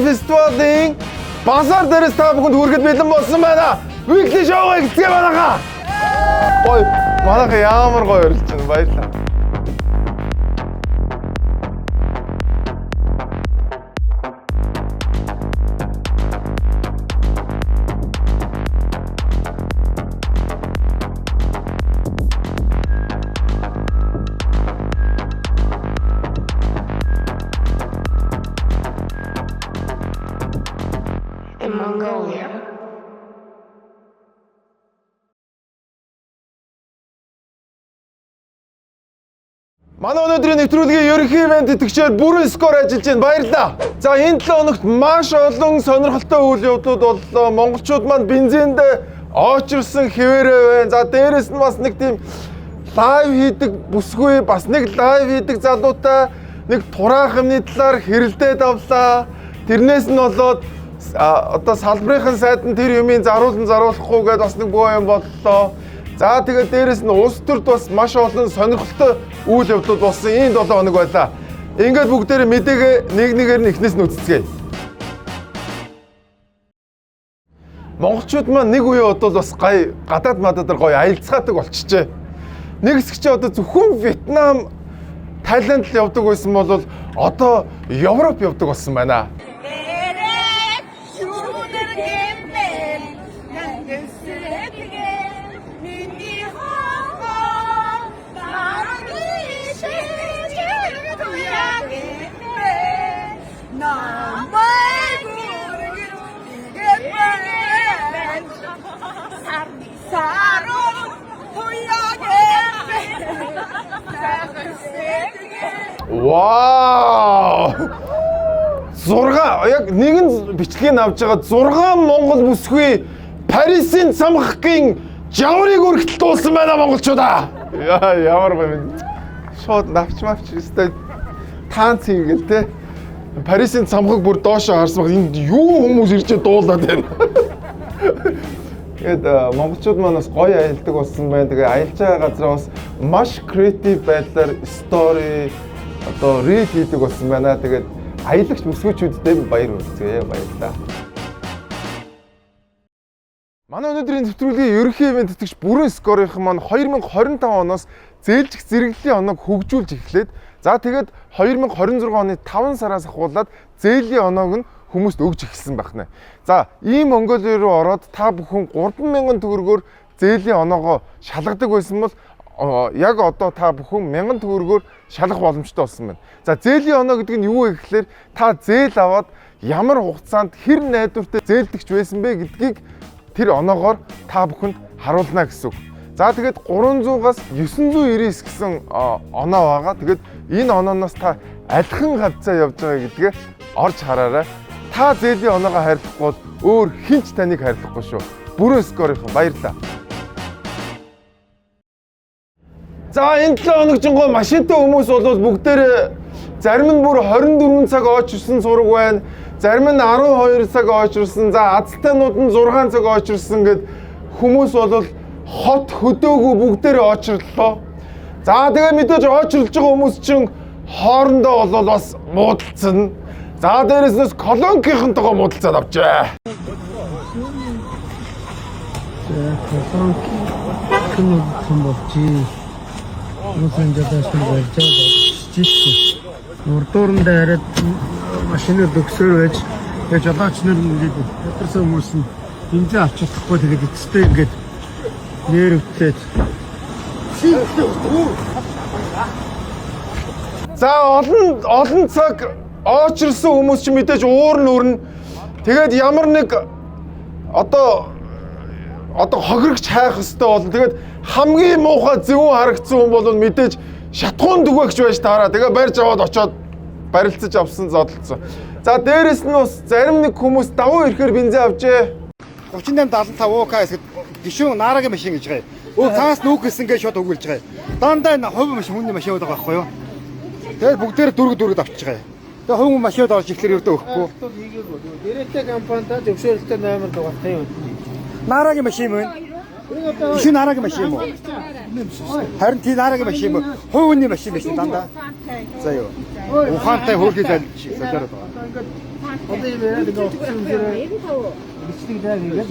фестивалийн базар дээрээс та бүхэнд хүрэхэд бэлэн болсон байна. Weekly show-ыг эцгээ манайхаа. Гоё. Манайхаа ямар гоё ирж байна. Баярлалаа. Mongolia. Манай өнөөдрийн нэвтрүүлгийн ерөнхий ивент итгэгчээр бүрэн скор ажиллаж байна. Баярлалаа. За энэ 7 хоногт маш олон сонирхолтой үйл явдлууд боллоо. Монголчууд маань бензинд очирсан хэвээрээ байна. За дээрэс нь бас нэг тийм лайв хийдэг бүсгүй, бас нэг лайв хийдэг залуутай нэг тураах юмны талаар хэрэлдээд авлаа. Тэрнээс нь болоод одоо салбарын сайд нь тэр юмыг заруулахгүй гэдээ бас нэг боо юм боллоо. За тэгээд дээрэс нь улс төрд бас маш олон сонирхолтой үйл явдлууд болсон энэ 7 хоног байлаа. Ингээд бүгдээрээ мэдээгээ нэг нэгээр нь эхнээс нь үзцгээе. Монголчууд маань нэг үе одоо бас гай гадаад мададаар гоё аялцгаадаг болчихжээ. Нэг хэсэг чи одоо зөвхөн Вьетнам, Тайланд л явдаг байсан бол одоо Европ явдаг болсон байна. Вау! 6 яг нэгэн бичлэгийг авч байгаа 6 Монгол бүсгүй Парисын цамхгийн жаврыг өргөтөл дуулсан байна монголчуудаа. Ямар гоё. Шууд навч өстэй таанц хийгээл те. Парисын цамхаг бүр доошоо харсан баг энд юу хүмүүс ирж дуулаад байна. Тэгээд монголчууд манаас гоё аялдаг болсон байна. Тэгээ аялж байгаа газар бас маш креатив байдлаар стори одоо рид хийдэг болсон байна. Тэгээд аялагч бүсгүйчүүдэд баяр хүргэе. Баярлалаа. Манай өнөөдрийн нэвтрүүлгийн ерөнхий ивент итгэгч бүрэн скорынхан маань 2025 оноос зээлжих зэрэглэлийн оног хөгжүүлж эхлээд за тэгээд 2026 оны 5 сараас ахуулаад зээлийн оноог нь хүмүүст өгж эхэлсэн байна. За ийм Монголиа руу ороод та бүхэн 3,000 төгрөгөөр зээлийн оноогоо шалгадаг байсан бол яг одоо та бүхэн 1000 төгрөгөөр шалгах боломжтой болсон байна. За зээлийн оноо гэдэг нь юу вэ гэхээр та зээл аваад ямар хугацаанд хэр найдвартай зээлдэгч байсан бэ гэдгийг тэр оноогоор та бүхэнд харуулна гэсэн үг. За тэгээд 300-аас 999 гэсэн оноо байгаа. Тэгээд энэ онооноос та адилхан хавцаа явж байгаа гэдгээ орж хараарай. Та зээлийн оноогоо харьлахгүй бол өөр хинч таныг харьлахгүй шүү. Бүрэн скорынхан баярлалаа. За энэ 7 хоног жингоо машинтай хүмүүс бол бүгдээр зарим нь бүр 24 цаг очирсан зураг байна. Зарим нь 12 цаг очирсан. За азтайнууд нь 6 цаг очирсан гэд хүмүүс бол хот хөдөөгүй бүгдээр очирлоо. За тэгээ мэдээж очирлж байгаа хүмүүс чинь хоорондоо бол бас муудалцсан. За дээрээс колонкийнхантайгаа муудалцаад авчаа. Колонки хэн болчих. Мусан жадаштай байж байгаа. Урдууранд хараад машиныг өгсөөр байж жолооч нар ингээд өдөрсөн хүмүүс нь бензин авчихгүй тэгээд эцэстээ ингээд нэрвтлээд. За олон цаг очирсан хүмүүс ч мэдээж уур нь өрнө. Тэгээд ямар нэг одоо хохирогч хайх хэвээр болно. Тэгээд хамгийн муухай зөвөн харагдсан хүн бол мэдээж шатхуун дүгэгч байж таараа. Тэгээ барьж аваад очоод барилцаж авсан зодолцсон. За дээрэс нь бас зарим нэг хүмүүс давуу ирэхээр бензин авчээ. 3875 ОК гэсэд гişүүн наарагийн машин гэж байгаа. Өө цаас нүүх гэсэн гэж шууд өгүүлж байгаа. Дандаа энэ хувь машин хүний машин байгаа байхгүй юу? Тэгээд бүгдээр дөрөг авчиж байгаа. Тэгээд хувь машинод орж ирэхлээр өртөө өгөхгүй. Дээрэтэ компанитай зөвшөөрлөлтөй номер дугаартай юм. Наарагийн машин юм. Гişүүн наарагийн машин юм уу? Харин тий наарагийн машин юм. Хувь хүний машин биш дандаа. За юу. Ухаантай хөөрхий залж байгаа. Одоо юм яриад ингээ оцсон зэрэг бичдэг даа ингээд.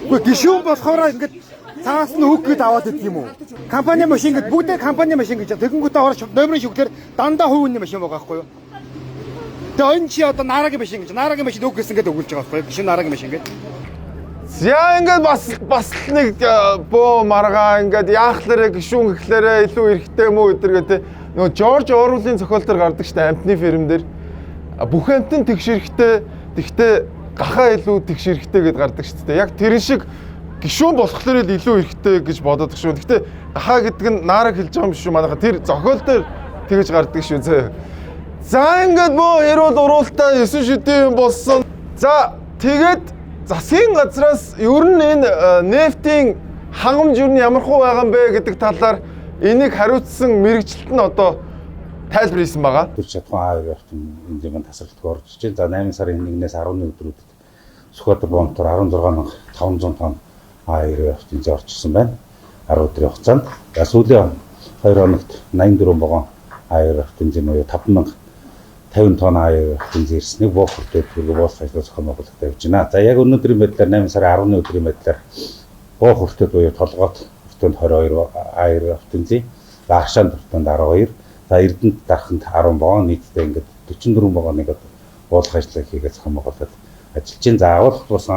Гэхдээ гişүүн болохоор ингээд цаас нь үг гээд аваад идэх юм уу? Компани машин гэдэг бүгдээ компани машин гэж. Тэгэнгүүтээ орж номерын шүглэр дандаа хувийн машин байгаа байхгүй юу? Тэгээ энэ чи одоо нарагийн машин гэж. Нарагийн машин үг гэсэн гэдэг өгүүлж байгаа байхгүй юу? Гişүүн нарагийн машин гэдэг. За ингээд бас нэг бөө маргаа ингээд яахлаарэ гişүүн гэхлээрэ илүү эрэхтэй мүү өдр гэдэг нөгөө Жорж Оруэллийн зохиол дээр гардаг штэ амтны ферм дээр бүх амтэн тэгш эрэхтэй тэгтээ гахаа илүү тэгш эрэхтэй гэд гардаг штэ. Яг тэрэн шиг гişүүн болохоор л илүү эрэхтэй гэж бодоод их шүү. Тэгтээ гахаа гэдэг нь наараг хэлж байгаа юм шүү манайха. Тэр зохиол дээр тэгж гардаг шүү зөө. За ингээд бөө ярил уруултаа 9 шидийн болсон. За тэгээд засгийн газраас ер нь энэ нефтийн хангамж ер нь ямархуу байгаа юм бэ гэдэг талаар энийг хариуцсан мэрэгчлэлт нь одоо тайлбар хийсэн байгаа. Тэр чадхуун аавь явтан энэ юм тасралтгүй орж ичээ. За 8 сарын 1-ээс 11 өдрүүдэд Сүхбаатар бомтор 16,500 тонн аавь явтан зорчсон байна. 10 өдрийн хугацаанд. За сүүлийн 2 хоногт 84 вагон аавь явтан зэмээ 5,050 тонн аавь явтан зэрснийг боохортой түргүү боос ажлаа зохион байгуулалт тавьж байна. За яг өнөөдрийн байдлаар 8 сарын 11 өдрийн байдлаар боохортой буюу толгойд хүртэнд 22 аавь явтан зэ, Лагшаанд хүртэнд 12, за Эрдэнэт дараханд 10 вагон нийтдээ ингээд 44 вагоныг буулгах ажлыг хийгээд зохион байгуулалт ажиллаж байна. За агуулгад буусан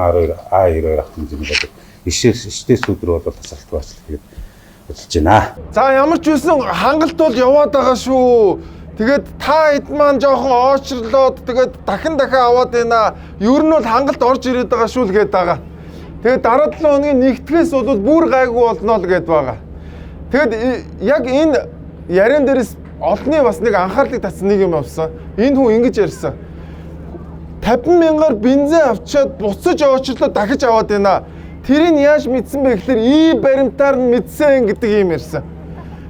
А22 автын зэмэг гэдэг ишээс өдөр бол тасралтгүй ажил хийгээд ажиллаж байна. За ямар ч үсэн хангалт бол яваад байгаа шүү. Тэгээд та хэд маань жоохон оочрлоод тэгээд дахин аваад байна. Ер нь бол хангалт орж ирээд байгаа шүү л гээд байгаа. Тэгээд дараа 7 хоногийн нэгтгэхээс бол бүр гайгүй болно л гээд байгаа. Тэгэд яг энэ яриан дээрээс олонний бас нэг анхаарлыг татсан нэг юм авсан. Энэ хүн ингэж ярьсан. 50,000-аар бензин авчиад буцаж оочрлоо дахиж аваад байна. Тэрийг яаж мэдсэн бэ гэхээр баримтаар нь мэдсэн гэдэг юм ярьсан.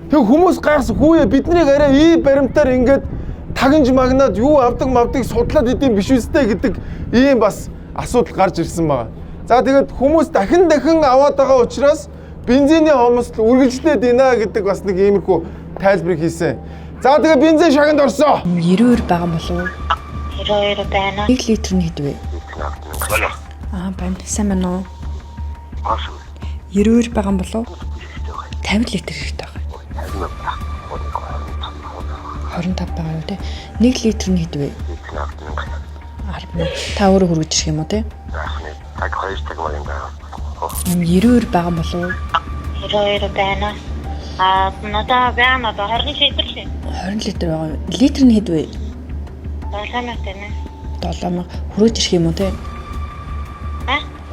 Тэг хүмүүс гайхсан хүүе биднийг арай баримтаар ингээд тагнж магнаад юу авдаг судлаад идэм биш үстэй гэдэг ийм бас асуудал гарч ирсэн байгаа. За тэгээд хүмүүс дахин аваад байгаа учраас бензиний хомсдол үргэлжлээд байна гэдэг бас нэг иймэрхүү тайлбарыг хийсэн. За тэгээд бензин шагнад орсон. 92 байгаа болов уу? 92 байна. 1 литр нь хэд вэ? Байна. Сайн байна уу? 92 байгаа болов уу? 50 литр хэрэгтэй байгаа. 25 байгаа юу те? 1 литр нь хэд вэ? 10. Та өөрөө хөргөж ирэх юм уу те? 92 байгаа болов уу? 92 байна. Надаа байна одоо 20 литр шээ. 20 литр байгаа. Литр нь хэд вэ? 7,000 байна. 7,000. Хөргөж ирэх юм уу те?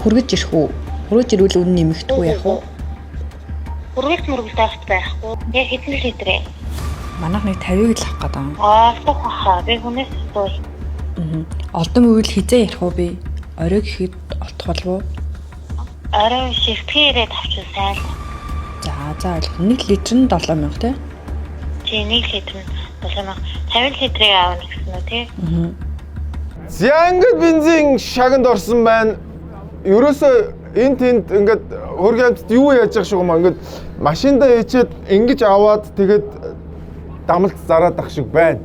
Хөргөж ирэх үү? Хөргөж ирвэл үнэ нэмэгдэх үү яах вэ? Хөргөлт авах байхгүй. Яг хэдэн литр ээ? Манайх нэг 50-ыг л авах гэдэг. Хаа би хүнээс дуу. Олдон үйл хизээ ярих уу би? Орой гэхэд олдох болов уу? Орой шигтгэрээд авчих сайн. За 1 литр нь 7,000 тий? Чи 1 литр нь 7,000. 50 литрийг аавна гэсэн үү тий? За ингээд бензин шагнад орсон байна. Ерөөсөө энэ тэнд ингээд хөргийн амтд юу яаж явах шиг юм аа ингээд машиндаа ичээд ингэж аваад тэгээд дамалт зараад ах шиг байна.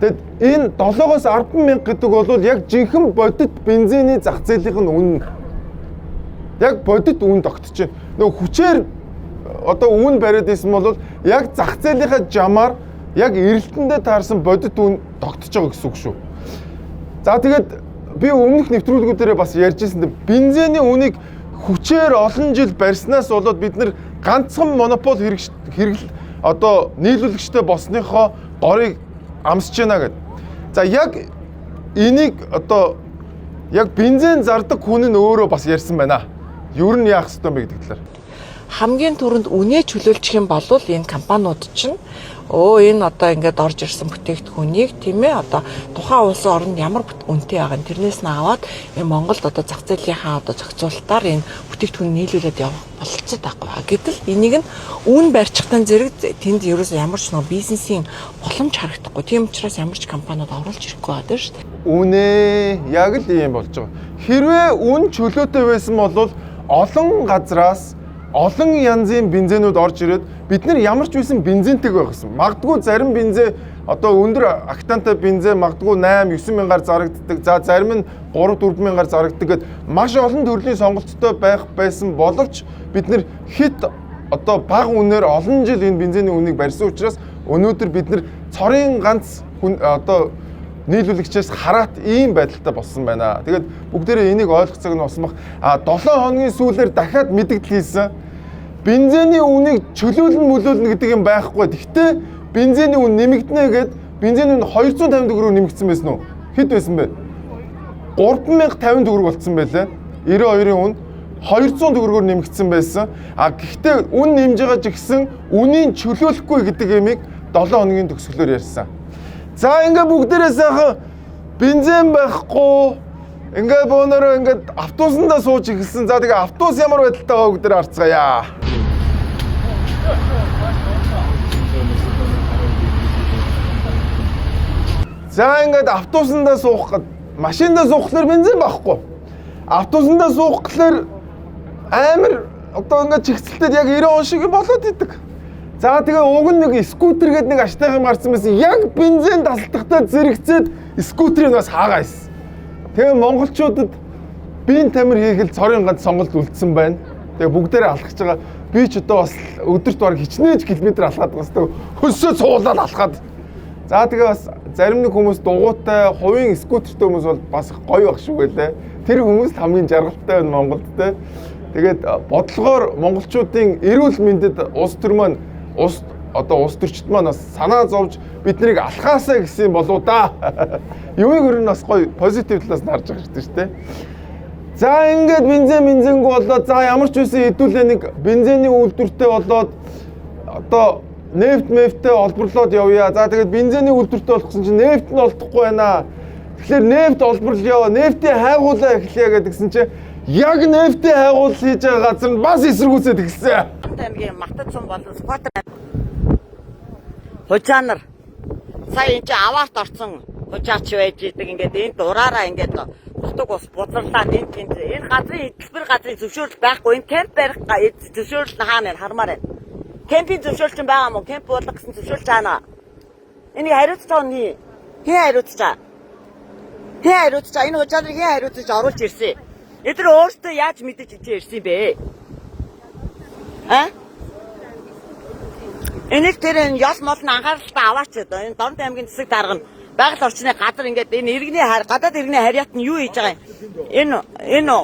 Тэгэд энэ 7-оос 10,000 гэдэг бол яг жинхэнэ бодит бензиний зах зээлийн үнэ. Яг бодит үн тогтож байна. Нөгөө хүчээр одоо үн бариад исэн бол яг зах зээлийнхаа жамаар яг эрэлтэндээ таарсан бодит үн тогтож байгаа гэсэн үг шүү. За тэгээд би өмнөх нэвтрүүлгүүдээрээ бас ярьжсэн дээ бензиний үнийг хүчээр олон жил барьснаас болоод бид нар ганцхан монопол хэрэглэл одоо нийлүүлэгчтэй болсныхоо горыг амсж байна гэдэг. За яг энийг одоо яг бензин зардаг хүн нь өөрөө бас ярьсан байна. Юу нь яах ёстой бэ гэдэг талаар. Хамгийн түрүүнд үнэ чөлөөлчих юм бол энэ компаниуд чинь энэ одоо ингээд орж ирсэн бүтээгдэхүүнийг тийм ээ одоо тухайн улсын оронд ямар үнэтэй байгаа нь тэрнээс нь аваад Монголд одоо зах зээлийнхаа одоо зохицуулалтаар энэ бүтээгдэхүүн нийлүүлээд явах болцоод байгаа. Гэтэл энийг нь үн барьчихтан зэрэг тэнд ерөөсөө ямар ч нэг бизнесийн боломж харагдахгүй. Тийм учраас ямар ч компаниуд оруулж ирэхгүй байдаг шүү дээ. Үнэ яг л ийм болж байгаа. Хэрвээ үн чөлөөтэй байсан бол олон газраас олон янзын бензинүүд орж ирээд бид нар ямар ч байсан бензинтэй байх гэсэн. Магадгүй зарим бензин одоо өндөр октантай бензин магадгүй 8 9 мянгаар зарагддаг. За зарим нь 3 4 мянгаар зарагддаг гэд маш олон төрлийн сонголттой байх байсан боловч бид нэр хит одоо бага үнээр олон жил энэ бензиний үнийг барьсан учраас өнөөдөр бид нэр цорын ганц одоо нийлүүлэгчээс хараат ийм байдалтай болсон байна. Тэгээд бүгдээрээ энийг ойлгоцоог нь усмах 7 хоногийн сүүлээр дахиад мэдгдэл хийсэн. Бензиний үнийг чөлөөлнө гэдэг юм байхгүй. Гэхдээ бензиний үн нэмэгдэнэ гэд бензиний үн 250 төгрөг нэмэгдсэн байсан уу? Хэд байсан бэ? 3050 төгрөг болцсон байлаа. 92-ийн үн 200 төгрөгөөр нэмэгдсэн байсан. Гэхдээ үн нэмж байгаа ч гэсэн үнийн чөлөөлөхгүй гэдэг ямиг 7 хоногийн төгсгөлөөр ярьсан. За ингээ бүгдээрээ сайхан бензин байхгүй ингээ бөөнөрөө ингээ автобусандаа сууж ихсэн. За тэгээ автобус ямар байдалтай байгаа бүгдээр харцгаая. За ингээд автобусандаа суух гээд машиндаа суухлаар бензин байхгүй. Автобусандаа суух гэхээр амар одоо ингээд чигцэлтэд яг 90 он шиг болоод идэг. За тэгээ уг нь нэг скутер гэдэг нэг аштайхан гарсан байсан. Яг бензин тасалдахтаа зэрэгцээд скутерийг бас хаагаа исэн. Тэгээ монголчуудад биеийн тамир хийхэл цорын ганц сонголт үлдсэн байна. Тэгээ бүгдээрээ алхаж байгаа. Би ч одоо бас өдөрт бараг хичнээн километр алхаад байгаа. Хөссөө цуулаад алхаад. За тэгээ бас зарим нэг хүмүүс дугуйтай, хувийн скутертэй хүмүүс бол бас гоё баг шүү гэлээ. Тэр хүмүүс хамгийн жаргалтай байна Монголд те. Тэгээд бодлогоор монголчуудын эрүүл мэндэд улс төр маань улс төрчд маань бас санаа зовж биднийг алхаасаа гэсэн болоо да. Юмыг өөр нь бас гоё позитив талаас нь харж байгаа хэрэгтэй шүү дээ. За ингээд бензингүү болоод за ямар ч үсэн хэдүүлээ нэг бензиний үйлдвэртэй болоод одоо нефттэй олборлоод явъя. За тэгээд бензиний үйлдвэртэй болгосон чинь нефт нь олдохгүй байна. Тэгэхээр нефт олборлоо яваа, нефтийн хайгуулаа эхлэе гэдгсэн чинь яг нефтийн хайгуул хийж байгаа газар нь бас эсэргүүцээд эхэлсэн. Аймгийн Мартад сум болон Скватер хужаанар сая энэ аваарт орсон хужаач байж идэг ингээд энэ дураараа ингээд нутаг ус бузарлаа энэ газрын эдгээр газрын зөвшөөрөл байхгүй энэ кемп барих зөвшөөрөл нь хаана хармаар байна. Кемпийн зөвшөөрөл чинь байгаа мó кемп буулгах гэсэн зөвшөөрөл чаана. Энийг хариуцж байгаа нь хэн хариуцж байгаа? Хэн хариуцж байгаа? Энэ хужааныг хэн хариуцж оруулж ирсэн? Эдгээр өөртөө яаж мэдэж ирсэн юм бэ? Энийг тэр ял мол нь анхааралтай аваач одоо энэ Дорнод аймгийн засаг дарга нь байгаль орчны газар ингээд энэ иргэний гадаад иргэний харьяат нь юу хийж байгаа юм? Энэ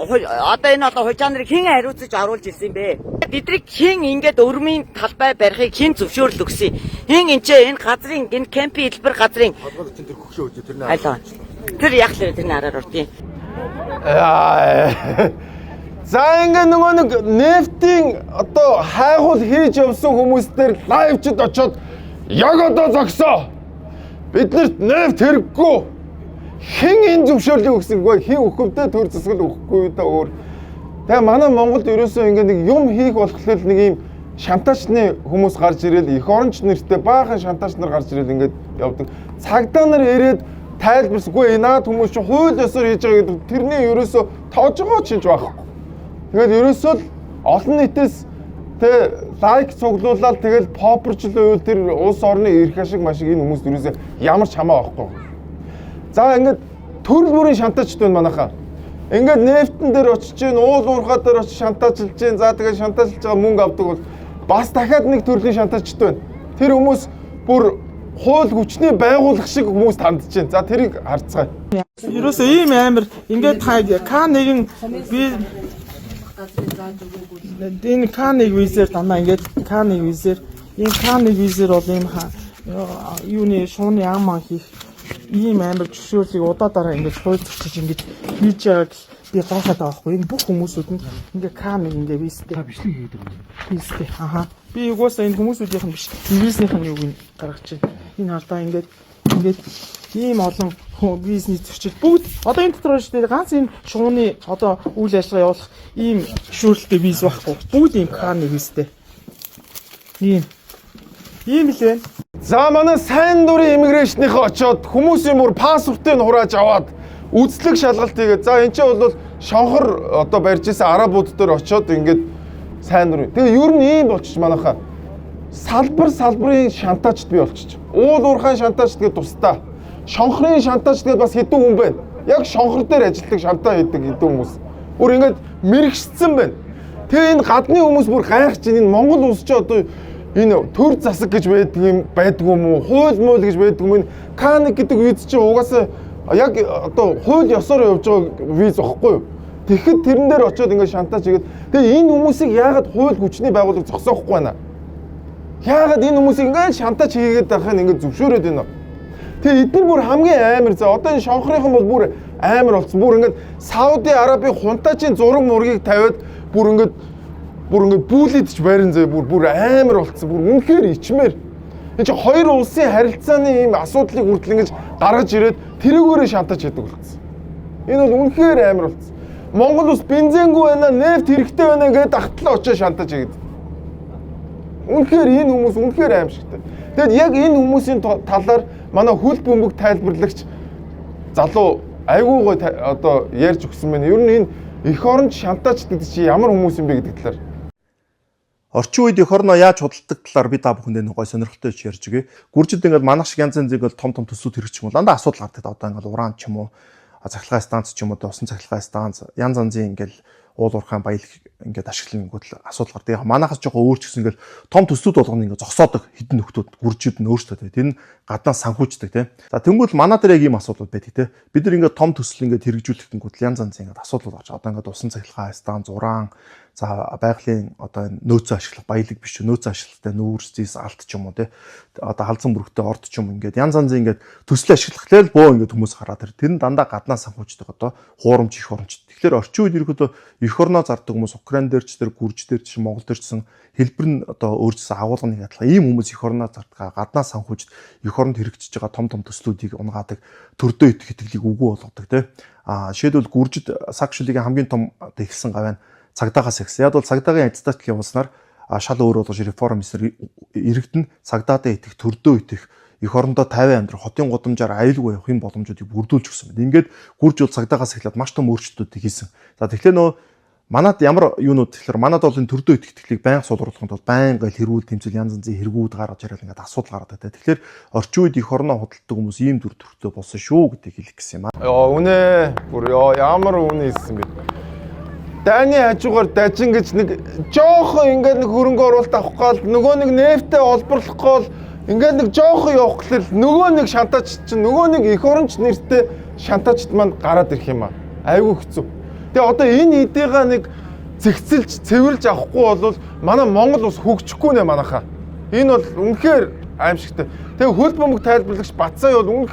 одоо хужааныг хэн хариуцж оруулж ирсэн бэ? Бидрийг хэн ингээд өрмийн талбай барихыг хэн зөвшөөрөл өгсөн? Хэн энэ газрын энэ кемпийн хэлбэр газрын тэр хөгшөө үгүй тэр тэр яг л тэрний араар урдیں۔ За ингээ нөгөө нэг нефтийн одоо хайгуул хийж явсан хүмүүстээр лайвчд очоод яг одоо зогсоо. Биднэрт нефт хэрэггүй. Хэн энэ зөвшөөрлийг өгсөнгүй? Хэн өгөхөвдөө төр засгал өгөхгүй да өөр. Тэгээ манай Монголд ерөөсөө ингээ нэг юм хийх болохоор нэг юм шантажны хүмүүс гарч ирэл эх оронч нэртэй баахан шантаж нар гарч ирэл ингээд явдаг. Цагдаа нар ирээд тайлбарсгүй наад хүмүүс чинь хууль ёсоор хийж байгаа гэдэг тэрний ерөөсөө тоож байгаа ч юм байхгүй. Тэгээд ерөөсөө л олон нийтээс лайк цуглуулаад тэгэл попперчлээ тэр улс орны эрх ашиг машиг энэ хүмүүс ерөөсөө ямар ч хамаа байхгүй. За ингээд төрөл бүрийн шантажд байна манайхаа. Ингээд нефтэн дээр очиж гин уул уурхаа дээр очиж шантажлж гин. За тэгээд шантажлж байгаа мөнгө авдаг бол бас дахиад нэг төрлийн шантажд байна. Тэр хүмүүс бүр хууль хүчний байгууллага шиг хүмүүс тандж байна. За тэрийг харцгаая. Ерөөсөө ийм амар ингээд К1 би энэ К1 визээр танаа ингээд К1 визээр энэ К1 визээр бол ийм юуны шууны ам хийх ийм амар зөвшөөрлийг удаадараа ингээд хууль зөрчиж ингээд хийж байгааг би гайхаад байгаа хгүй. Энэ бүх хүмүүсүүд нь ингээд К1 ингээд визтэй бичлэг хийдэг юм. Визтэй. Аха. Би угаасаа энэ хүмүүсүүдийнх нь биш. Визнийх нь юуг нь гаргаж байна. Энэ хардаа ингээд ийм олон бизнес зөрчил бүгд одоо энэ дотор шүү дээ ганц энэ шууны одоо үйл ажиллагаа явуулах ийм зөвшөөрлөлтэй виз байхгүй. Бүгд ийм К1 визтэй. Ийм л байна. За манай сайн дурын иммиграшныхаа очоод хүмүүсийн мөр паспортыг хурааж аваад үзлэг шалгалт хийгээд за энэ ч бол шонхор одоо барьж исэн арабууд дээр очоод ингээд сайн дур. Тэгээ ер нь ийм болчих манайхаа. салбарын шантаачд бий болчих. Уул уурхайн шантаачд гэдэг тусдаа. Шонхрын шантаачд гэдэг бас хэдэн хүн байна. Яг шонхор дээр ажилладаг шантаа хийдэг хэдэн хүмүүс. Бүр ингээд мэрэгшсэн байна. Тэгээ энэ гадны хүмүүс бүр гайхаж байна. Энэ Монгол улс ч одоо энэ төр засаг гэж байдгүй юм уу? Хууль мууль гэж байдгүй юм. Каник гэдэг виз чинь угаасаа яг одоо хууль ёсоор явж байгаа виз واخгүй юу? Тэгэхэд тэрэн дээр очиод ингээд шантаж игээд тэгээ энэ хүмүүсийг яагаад хууль хүчний байгууллага зогсоохгүй байна? Яагаад энэ хүмүүсийг ингээд шантаж хийгээд байх нь ингээд зөвшөөрөөд байна? Тэгээ эдгээр бүр хамгийн амар за одоо энэ шонхрынхан бол бүр амар болсон. Бүр ингээд Сауди Арабын хунтаачийн зураг мургийг тавиад бүр ингээд бүүлэдж байран зөө бүр амар болсон. Бүр үнэхээр ичмээр. Энэ чинь хоёр улсын харилцааны ийм асуудлыг хүртэл ингэж гаргаж ирээд тэрүүгээрээ шантаж хийдэг болсон. Энэ бол үнэхээр амар болсон. Монгол улс бензингүй байна, нефт хэрэгтэй байна гэдэг ахтлаа очиж шантаж хийгээд. Үнэхээр энэ хүмүүс үнэхээр аимшигтай. Тэгэд яг энэ хүмүүсийн талаар манай хөл бөмбөг тайлбарлагч залуу айгүй гой одоо ярьж өгсөн байна. Ер нь энэ эх оронч шантаж гэдэг чинь ямар хүмүүс юм бэ гэдэг талаар. Орчин үед эх орноо яаж худалдаг талаар би та бүхэндээ нэг гой сонирхолтой ярьж өгье. Гүржид ингээд манах шиг янз янзыг бол том төсвүүд хэрэгжих юм бол дандаа асуудал гардаг. Одоо ингээд уран ч юм уу, цахилгаан станц ч юм уу, усан цахилгаан станц янз янзын ингээд уул уурхайн баялаг ингээд ашиглангууд асуудал гардаг. Яг манахаас жоохон өөр ч гэсэн ингээд том төсвүүд болгоно ингээд зогсоодог хэдэн нөхдүүд гүржид нь өөрсдөө тийм. Тэр нь гаднаас санхүүждэг тийм. За тэнгуэл манай дээр яг ийм асуудал байдаг тийм. Бид нар ингээд том төсөл ингээд хэрэгжүүлэх гингүүд янз янз ингээд асуудал гарч. Одоо ингээд усан цахилгаан станц, уран за байгалийн одоо энэ нөөцөө ашиглах баялаг биш нөөцөө ашиглахтай нүүрс зис алт ч юм уу тий одоо халзан бүрхтэй орд ч юм ингээд янз янзын ингээд төсөл ашиглахлаа л бөө ингээд хүмүүс хараад тэр нь дандаа гаднаас санхүүждэг одоо хуурамч их оронч. Тэгэхээр орчин үед ерөөдөө эх орноо зардаг хүмүүс Украин дээр ч тэр гүрж дээр ч Монгол дээр ч гэсэн хэлбэр нь одоо өөрчлөсөн агуулганы адилхан ийм хүмүүс эх орноо зардаг гаднаас санхүүжд эх оронд хэрэгжиж байгаа том төслүүдийг унгаадаг төрдөө итгэлийг үгүй болгодог тий жишээлбэл гүржид саг шүлгийн хамгийн том одоо ихсэн гавь цагдаагаас ихсэн. Яг бол цагдаагийн ажлаач явуулснаар шал өөр болгож реформ иргэдэн цагдаатай итгэх төрдөө итгэх эх орондоо 50 амьдрах хотын гудамжаар аюулгүй явахын боломжуудыг бүрдүүлж өгсөн байна. Ингээд гүрж бол цагдаагаас эхлээд маш том өөрчлөлтүүдийг хийсэн. За тэгэхээр нөө манад ямар юунууд тэгэхээр манад бол энэ төрдөө итгэхлийг байнга суулгахын тулд байнга хэрүүл тэмцэл янз янзын хэргүүд гаргаж ирэл ингээд асуудал гаргадаг. Тэгэхээр орчин үед эх орноо худалдаг хүмүүс ийм төр төрхтэй болсон шүү гэдгийг хэлэх гэсэн юм аа. Үнэ бүр ямар үнэ хэлсэн бэ? Дайны хажуугаар дажин гэж нэг жоохон ингээд нэг хөрөнгө оруулалт авах гал нөгөө нэг нефтээ олборлох гол ингээд нэг жоохон явах гэхэл нөгөө нэг шантаж чинь нөгөө нэг эх оронч нэртэй шантажд манд гараад ирэх юм аа. Айгүй хэцүү. Тэгээ одоо энэ эдээга нэг зэгцэлж цэвэрлж авахгүй бол манай Монгол ус хөгжихгүй нэ манайхаа. Энэ бол үнэхээр аимшигтай. Тэгээ хөл бөмбөг тайлбарлагч Батсай бол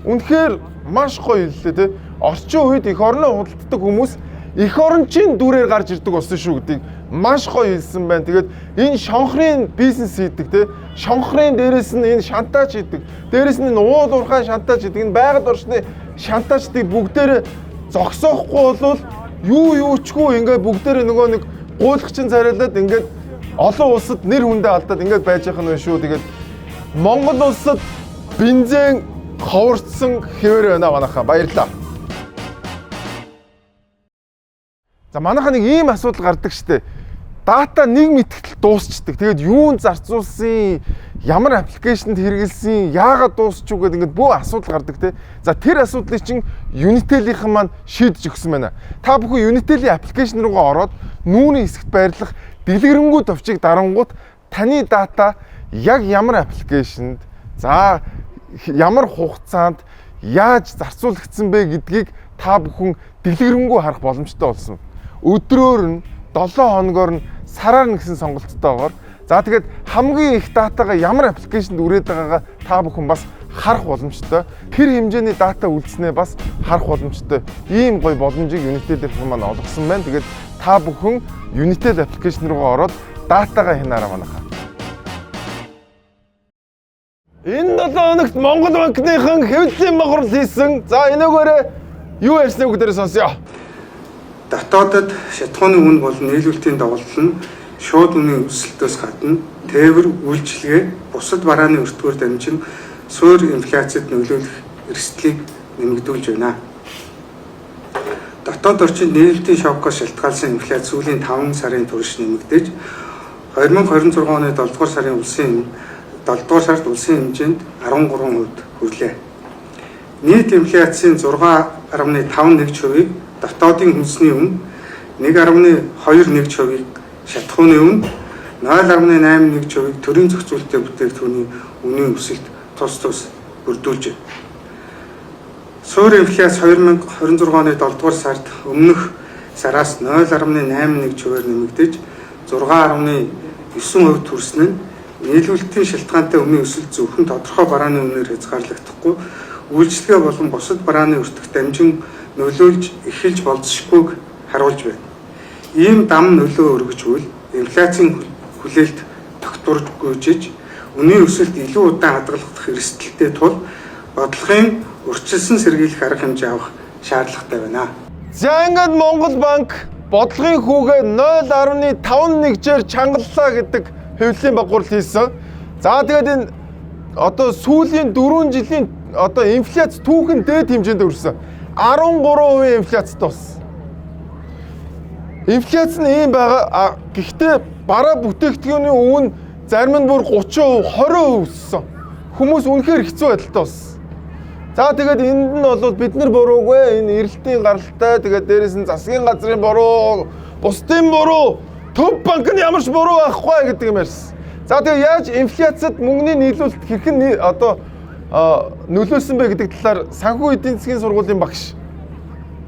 үнэхээр маш гоё хэллээ те. Орчин үед эх орноо худалддаг хүмүүс эх орончийн дүрээр гарч ирдэг болсон шүү гэдгийг маш гоё хэлсэн байна. Тэгээд энэ шонхрын бизнес хийдэг те. Шонхрын дээрээс нь энэ шантаж хийдэг. Дээрээс нь уул уурхай шантаж хийдэг. Энэ байгаль орчны шантаждыг бүгдээр зогсоохгүй бол юу чгүй ингээд бүгдээр нөгөө нэг гуйлахчин царайлаад ингээд олон улсад нэр хүндээ алдаад ингээд байж байгаа нь шүү. Тэгээд Монгол улсад бензин ховорцсон хэвээр байна манайхаа. Баярлалаа. За манайхаа нэг ийм асуудал гардаг штэ. Дата нэг мэтгэл дуусчдаг. Тэгээд юунд зарцуулсан, ямар аппликейшнд хэрэгэлсэн, яагаад дуусчих вэ гэдэг ингээд бүх асуудал гардаг те. За тэр асуудлыг чинь Unitel-ийнхэн маань шийдэж өгсөн байна. Та бүхэн Unitel-ийн аппликейшн руугаа ороод нүүрийн хэсэгт байрлах дэлгэрэнгүй товчийг дарангуут таны дата яг ямар аппликейшнд, за ямар хугацаанд яаж зарцуулагдсан бэ гэдгийг та бүхэн дэлгэрэнгүй харах боломжтой болсон. Өдрөөр нь 7 хоногоор нь сараар нь гэсэн сонголттойгоор за тэгээд хамгийн их датагаа ямар аппликейшнд үрээд байгаагаа та бүхэн бас харах боломжтой. Тэр хэмжээний дата үлдснээ бас харах боломжтой. Ийм гоё боломжийг Unitel-ийнхэн маань олгосон байна. Тэгээд та бүхэн Unitel аппликейшн руугаа ороод датагаа хянаараа манайхаа. Энэ 7 хоногт Монгол банкныхан хэвлэлийн бохирол хийсэн. За энэгээр юу ярьсныг бүгдээрээ сонсъё. Дотоодод шатхууны үн болон нийлүүлэлтийн давалт нь шууд үнийн өсөлтөөс гадна тээвэр үйлчилгээ бусад барааны өртгөөр дамжин суур инфляцид нөлөөлөх эрсдлийг нэмэгдүүлж байна. Дотоод орчинд нийлүүлэлтийн шокоос шалтгаалсан инфляц сүүлийн 5 сарын турш нэмэгдэж 2026 оны 7 дугаар сарын 7 дугаар сард улсын хэмжээнд 13% хүрлээ. Нийт инфляцийн 6.51%-ийг дотоодын хүнсний өмнө 1.21%-ийг шатхууны өмнө 0.81%-ийг төрийн зохицуулалтын бүтээгдэхүүний үнийн өсөлт тус бүрдүүлж байна. Суур инфляц 2026 оны 7 дугаар сард өмнөх сараас 0.81%-аар нэмэгдэж 6.9% төрсөн нь нийлүүлэлтийн шалтгаантай өмнө өсөлт зөвхөн тодорхой барааны үнээр хязгаарлагдахгүй үйлчлэгээ болон бусад барааны өртөгт дамжин нөлөөлж эхэлж болзошгүйг харуулж байна. Ийм дам нөлөө өргөжвөл инфляцийн хүлээлт тогтворж гүйжиж үнийн өсөлт илүү удаан хадгалах эрсдэлтэй тул бодлогын урьдчилсан сэргийлэх арга хэмжээ авах шаардлагатай байна. За ингээд Монгол банк бодлогын хүүгээ 0.51-ээр чангаллаа гэдэг хэвлэлийн баггуурал хийсэн. За тэгээд энэ одоо сүүлийн 4 жилийн одоо инфляц түүхэн дээд хэмжээнд хүрсэн. 13% инфляцтай болсон. Инфляц нь ийм байгаа. Гэхдээ бараа бүтээгдэхүүний үн зарим нь бүр 30%, 20% өссөн. Хүмүүс үнэхээр хэцүү байдалтай болсон. За тэгээд энд нь бол бид нар буруугүй, энэ эрэлтийн гаралтай, тэгээд дээрэс нь засгийн газрын буруу, бусдын буруу, төв банк нь ямар ч буруу байхгүй гэдэг юм ярьсан. За тэгээд яаж инфляцид мөнгөний нийлүүлэлт хэрхэн одоо нөлөөлсөн бэ гэдэг талаар санхүү эдийн засгийн сургуулийн багш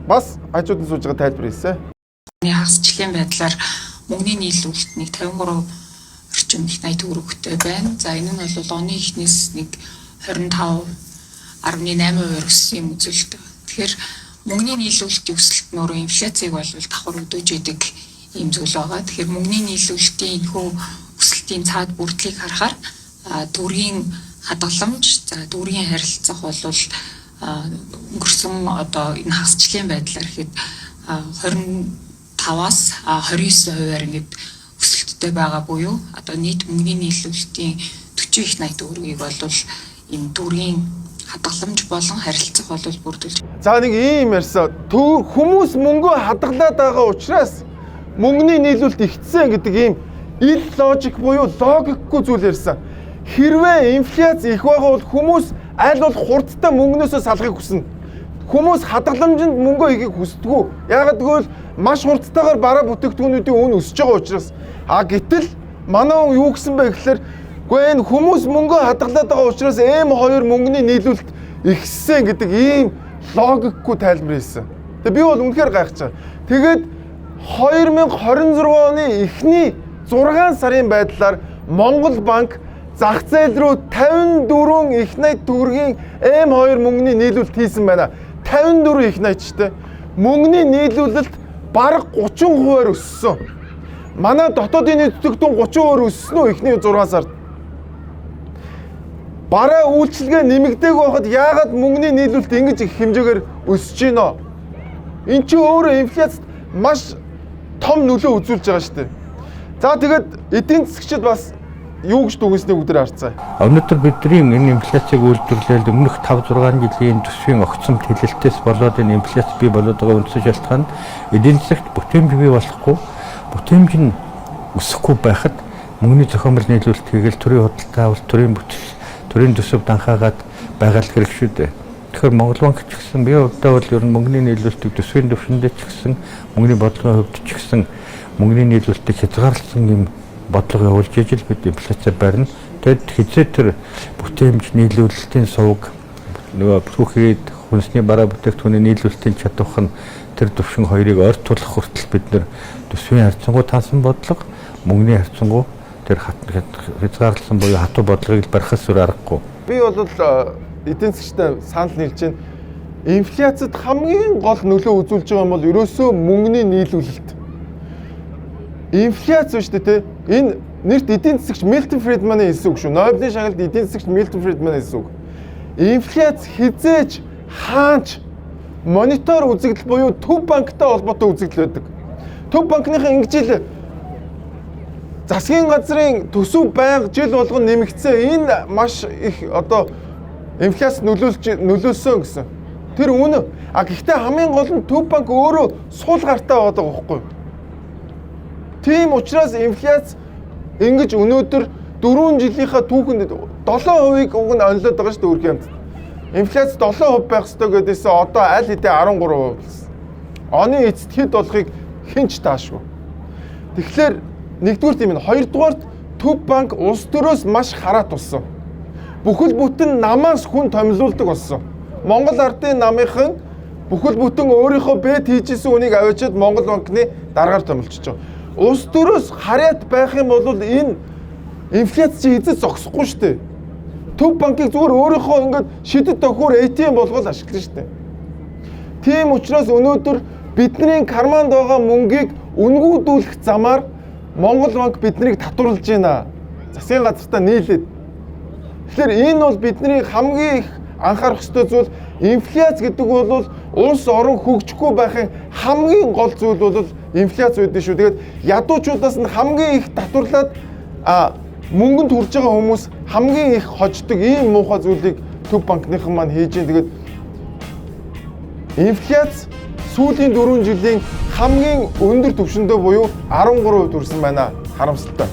бас хажууд нь сууж байгаа тайлбар хийсэн. Хагасчлалын байдлаар мөнгөний нийлүүлэлт нэг 53 орчим их 80 төгрөгтэй байна. За энэ нь бол оны эхнээс нэг 25.8% өссөн юм үзүүлэлт. Тэгэхээр мөнгөний нийлүүлэлтийн өсөлт нь өөрөө инфляцийг бол давхар өдөөж идэг юм зүйл байгаа. Тэгэхээр мөнгөний нийлүүлэлтийн энэхүү өсөлтийн цаад бүрдлийг харахаар төгрөгийн хадгаламж, за төгрөгийн харилцах бол өнгөрсөн одоо энэ хагасчлалын байдлаар ихэд 25-аас 29%-аар ингээд өсөлттэй байгаа буюу одоо нийт мөнгөний нийлүүлэлтийн 40 их 80 төгрөгийг бол энэ төгрөгийн хадгаламж болон харилцах бол бүрдүүлж. За нэг ийм ярьсан. Хүмүүс мөнгөө хадгалаад байгаа учраас мөнгөний нийлүүлэлт ихсэн гэдэг ийм ил логик буюу логикгүй зүйл ярьсан. Хэрвээ инфляц их байгаа бол хүмүүс аль болох хурдтай мөнгнөөсөө салахыг хүснэ. Хүмүүс хадгаламжинд мөнгөө хийхийг хүсдэггүй. Яагаад гэвэл маш хурдтайгаар бараа бүтээгдэхүүнүүдийн үн өсөж байгаа учраас. Гэтэл манай хүн юу гэсэн бэ гэхээр үгүй энэ хүмүүс мөнгөө хадгалаад байгаа учраас M2 мөнгөний нийлүүлэлт ихссэн гэдэг ийм логикгүй тайлбар хийсэн. Тэгээ би бол үнэхээр гайхаж байгаа. Тэгээд 2026 оны эхний 6 сарын байдлаар Монгол банк зах зээл рүү 54 их 80 төгрөгийн M2 мөнгөний нийлүүлэлт хийсэн байна. 54 их 80-чтэй. Мөнгөний нийлүүлэлт бараг 30%-аар өссөн. Манай дотоодын нийт бүтээгдэхүүн 30%-аар өссөн үү эхний 6 сард? Бараа үйлчилгээ нэмэгдээг байхад яагаад мөнгөний нийлүүлэлт ингэж их хэмжээгээр өсөж гинэ? Энд чинь өөрөө инфляцид маш том нөлөө үзүүлж байгаа шүү дээ. За тэгээд эдийн засгчид бас юу гэж дүгнэснийг бүгдээр харцгаая. Өнөөдөр бидний энэ инфляцийг үйлдвэрлээд өмнөх 5-6 жилийн төсвийн огцомт хилэлтээс болоод энэ инфляц бий болоод байгаа үндсэн шалтгаан нь эдийн засагт бүтээмж бий болохгүй, бүтээмж нь өсөхгүй байхад мөнгөний зохиомжтой нийлүүлэлт хийгээл төрийн худалдаа авалт, төрийн бүтээл, төрийн төсөв данхаагаад байгаа л хэрэг шүү дээ. Тэгэхээр Монгол банк ч гэсэн бие удаа бол ер нь мөнгөний нийлүүлэлтийг төсвийн төвшөндөө ч гэсэн мөнгөний бодлогын хувьд ч гэсэн мөнгөний нийлүүлэлтийг хязгаарласан юм бодлого явуулж ижил бид инфляцаар барина. Тэгэд хизээ тэр бүтээмж нийлүүлэлтийн сувг нөгөө бүхийд хүнсний бараа бүтээгдэхүүний нийлүүлэлтийн чадвах нь тэр төвшин хоёрыг ойртуулах хүртэл бид нэр төсвийн харьцангуй таасан бодлого, мөнгөний харьцангуй тэр хязгаарласан буюу хатуу бодлогыг барихаас өөр аргагүй. Би бол эдийн засгчтай санал нийлж байна. Инфляцид хамгийн гол нөлөө үзүүлж байгаа юм бол ерөөсөө мөнгөний нийлүүлэлт. Инфляц шүү дээ, энэ нэрт эдийн засагч Милтон Фридманы хэлсэн үг шүү. Нобелийн шагналд эдийн засагч Милтон Фридманы хэлсэн үг. Инфляц хизээж хаанч монитор үзэгдэл буюу төв банктай холбоотой үзэгдэл байдаг. Төв банкныхаа ингэж засгийн газрын төсөв байнга жил болгон нэмэгдсэн. Энэ маш их одоо инфляц нөлөөлсөн гэсэн. Тэр үнэ. Гэхдээ хамгийн гол нь төв банк өөрөө суул гартай байгаа байхгүй юу? Тийм учраас инфляц Ингэж өнөөдөр 4 жилийнхаа түүхэнд 7%-ийг уг нь онлоод байгаа шүү дээ өрх юмд. Инфляц 7% байх ёстой гэдээсээ одоо аль хэдийн 13% болсон. Оны эцэд хэд болохыг хэн ч таашгүй. Тэгэхээр нэгдүгээр тийм нь, хоёрдугаарт Төв банк улс төрөөс маш хараа тулсан. Бүхэл бүтэн намаас хүн томилуулдаг болсон. Монгол ардын намынхан бүхэл бүтэн өөрийнхөө бэд хийжсэн үнийг авчиад Монгол банкны дараагаар томилчихж байгаа. Улс төрөөс хараад байх юм бол энэ инфляц чи эзэд зогсохгүй шүү дээ. Төв банкыг зүгээр өөрийнхөө ингээд шидэд тохиор ATM болгоод ашиглана шүү дээ. Тийм учраас өнөөдөр бидний карманд байгаа мөнгийг үнгүүдүүлэх замаар Монгол банк биднийг татварлаж байна. Засгийн газартаа нийлээд. Тэгэхээр энэ бол бидний хамгийн их анхаарах ёстой зүйл. Инфляц гэдэг бол улс орон хөгжихгүй байхын хамгийн гол зүйл бол инфляц үүдэн шүү. Тэгээд ядуучуудаас нь хамгийн их татварлаад мөнгөнд хүрж байгаа хүмүүс хамгийн их хождог ийм муухай зүйлийг Төв банкныхан маань хийж байна. Тэгээд инфляц сүүлийн 4 жилийн хамгийн өндөр түвшиндөө буюу 13% хүрсэн байна. Харамсалтай.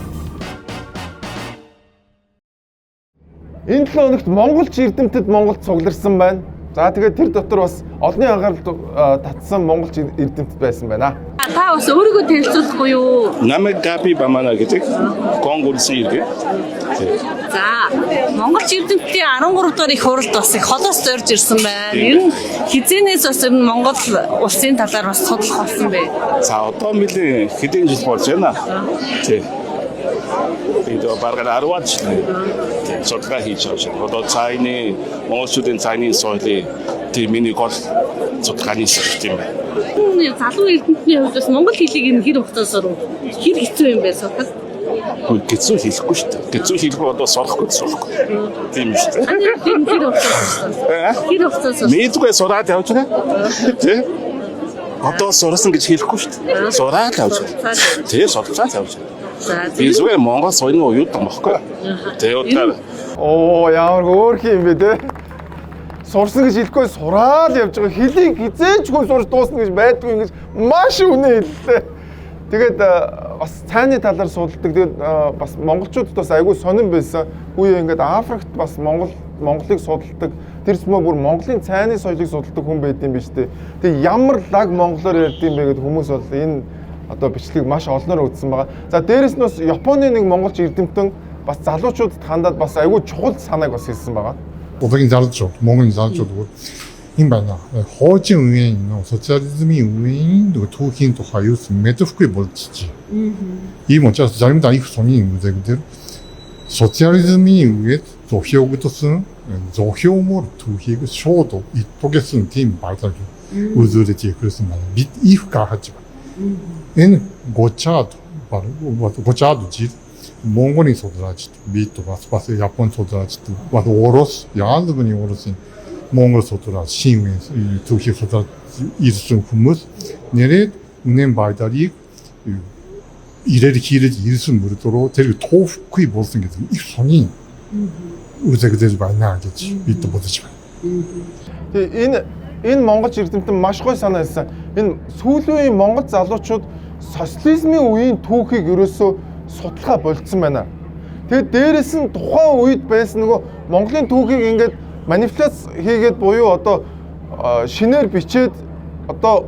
Энэ 7 хоногт монголч эрдэмтэд Монголд цугларсан байна. За тэгээд тэр дотор бас олонний анхаарал татсан монголч эрдэмтэд байсан байна. Та бас өөрийгөө танилцуулахгүй юу? Намайг Гапи Бамана гэдэг Конгорсын иргэ. За, монголч эрдэмтдийн 13 дахь их хуралд бас их холоос зорж ирсэн байна. Ер нь хизээнээс бас ер нь Монгол улсын талаар бас судлах болсон бэ. За, одоо нэлээд хэдэн жил болж байна. Тий. Тэгээд бараг 10 жил судалгаа хийж байгаа. Одоо цайны монголчуудын цайны соёлын тэр миний гол судалгааны систем юм байна. Залуу эрдэмтний хувьд бас монгол хэлийг хэр хугацаасаар хэр хэцүү юм бэ судлах? Гэцүү хэлэхгүй шүү дээ. Гэцүү хэлэхгүй одоо сурахгүй сурахгүй. Тийм шүү дээ. Тийм хэр хугацаасаар. Хэр хугацаасаар. Мэдгүй сураад явж байгаа. Тий. Одоо сурсан гэж хэлэхгүй шүү дээ. Сураад явж байгаа. Тэгээ судалцаад явж байгаа. Би зүгээр Монгол соёлын уюутан баггүй. Тэгээ удаа. Оо ямар хөөрхөн юм бэ те. Сурсан гэж хэлэхгүй сураад явж байгаа. Хэлийг хизээч хүн сурч дуусна гэж байдгүй ингэж маш үнэ хэллээ. Тэгээд бас цайны талаар судалдаг. Тэгээд бас монголчуудад бас айгүй сонирн байсан. Үе ингээд Африкт бас Монголыг судалдаг. Тэр зэмөө бүр Монголын цайны соёлыг судалдаг хүн байдсан биз дээ. Тэгээд ямар лаг монголоор ярьдсан бэ гэд хүмүүс бол энэ одоо бичлэгийг маш олноор үзсэн байгаа. За дээрэс нь бас Японы нэг монголч эрдэмтэн бас залуучуудад хандаад бас айгүй чухал санааг бас хэлсэн байгаа. Одоогийн залуучууд, Монголын залуучууд юм байна. Хоожийн үеийн социализмын үеийн түүхийн тухай юу мэдрэхгүй болчихжээ. Ийм учраас заримдаа их сони юм үзэгдэр социализмын үед зохиогдсон зохиомор түүхийг шууд итгсэн тийм байдлаар үзүүлж ирсэн байна. Бид их гахаж байна. Энэ гочаад жил Монголын судлаач бид бас Япон судлаач бас Орос яалгын Оросын Монгол судлаач шинэ түүхийг судлаад ирсэн хүмүүс нэрээд үнэн байдлыг ирээд хийлж ирсэн мөрөөрөө тэр тоохгүй болсон гэдэг их сони үзэгдэж байна гэж бид бодож байна. Тэгээ энэ монголч эрдэмтэн маш гоё санаа хэлсэн. Энэ сүүлийн үеийн монгол залуучууд социализмын үеийн түүхийг ерөөсөө судалгаа болцсон байна. Тэгээд дээрэс нь тухайн үед байсан нөгөө Монголын түүхийг ингээд манипуляц хийгээд буюу одоо шинээр бичээд одоо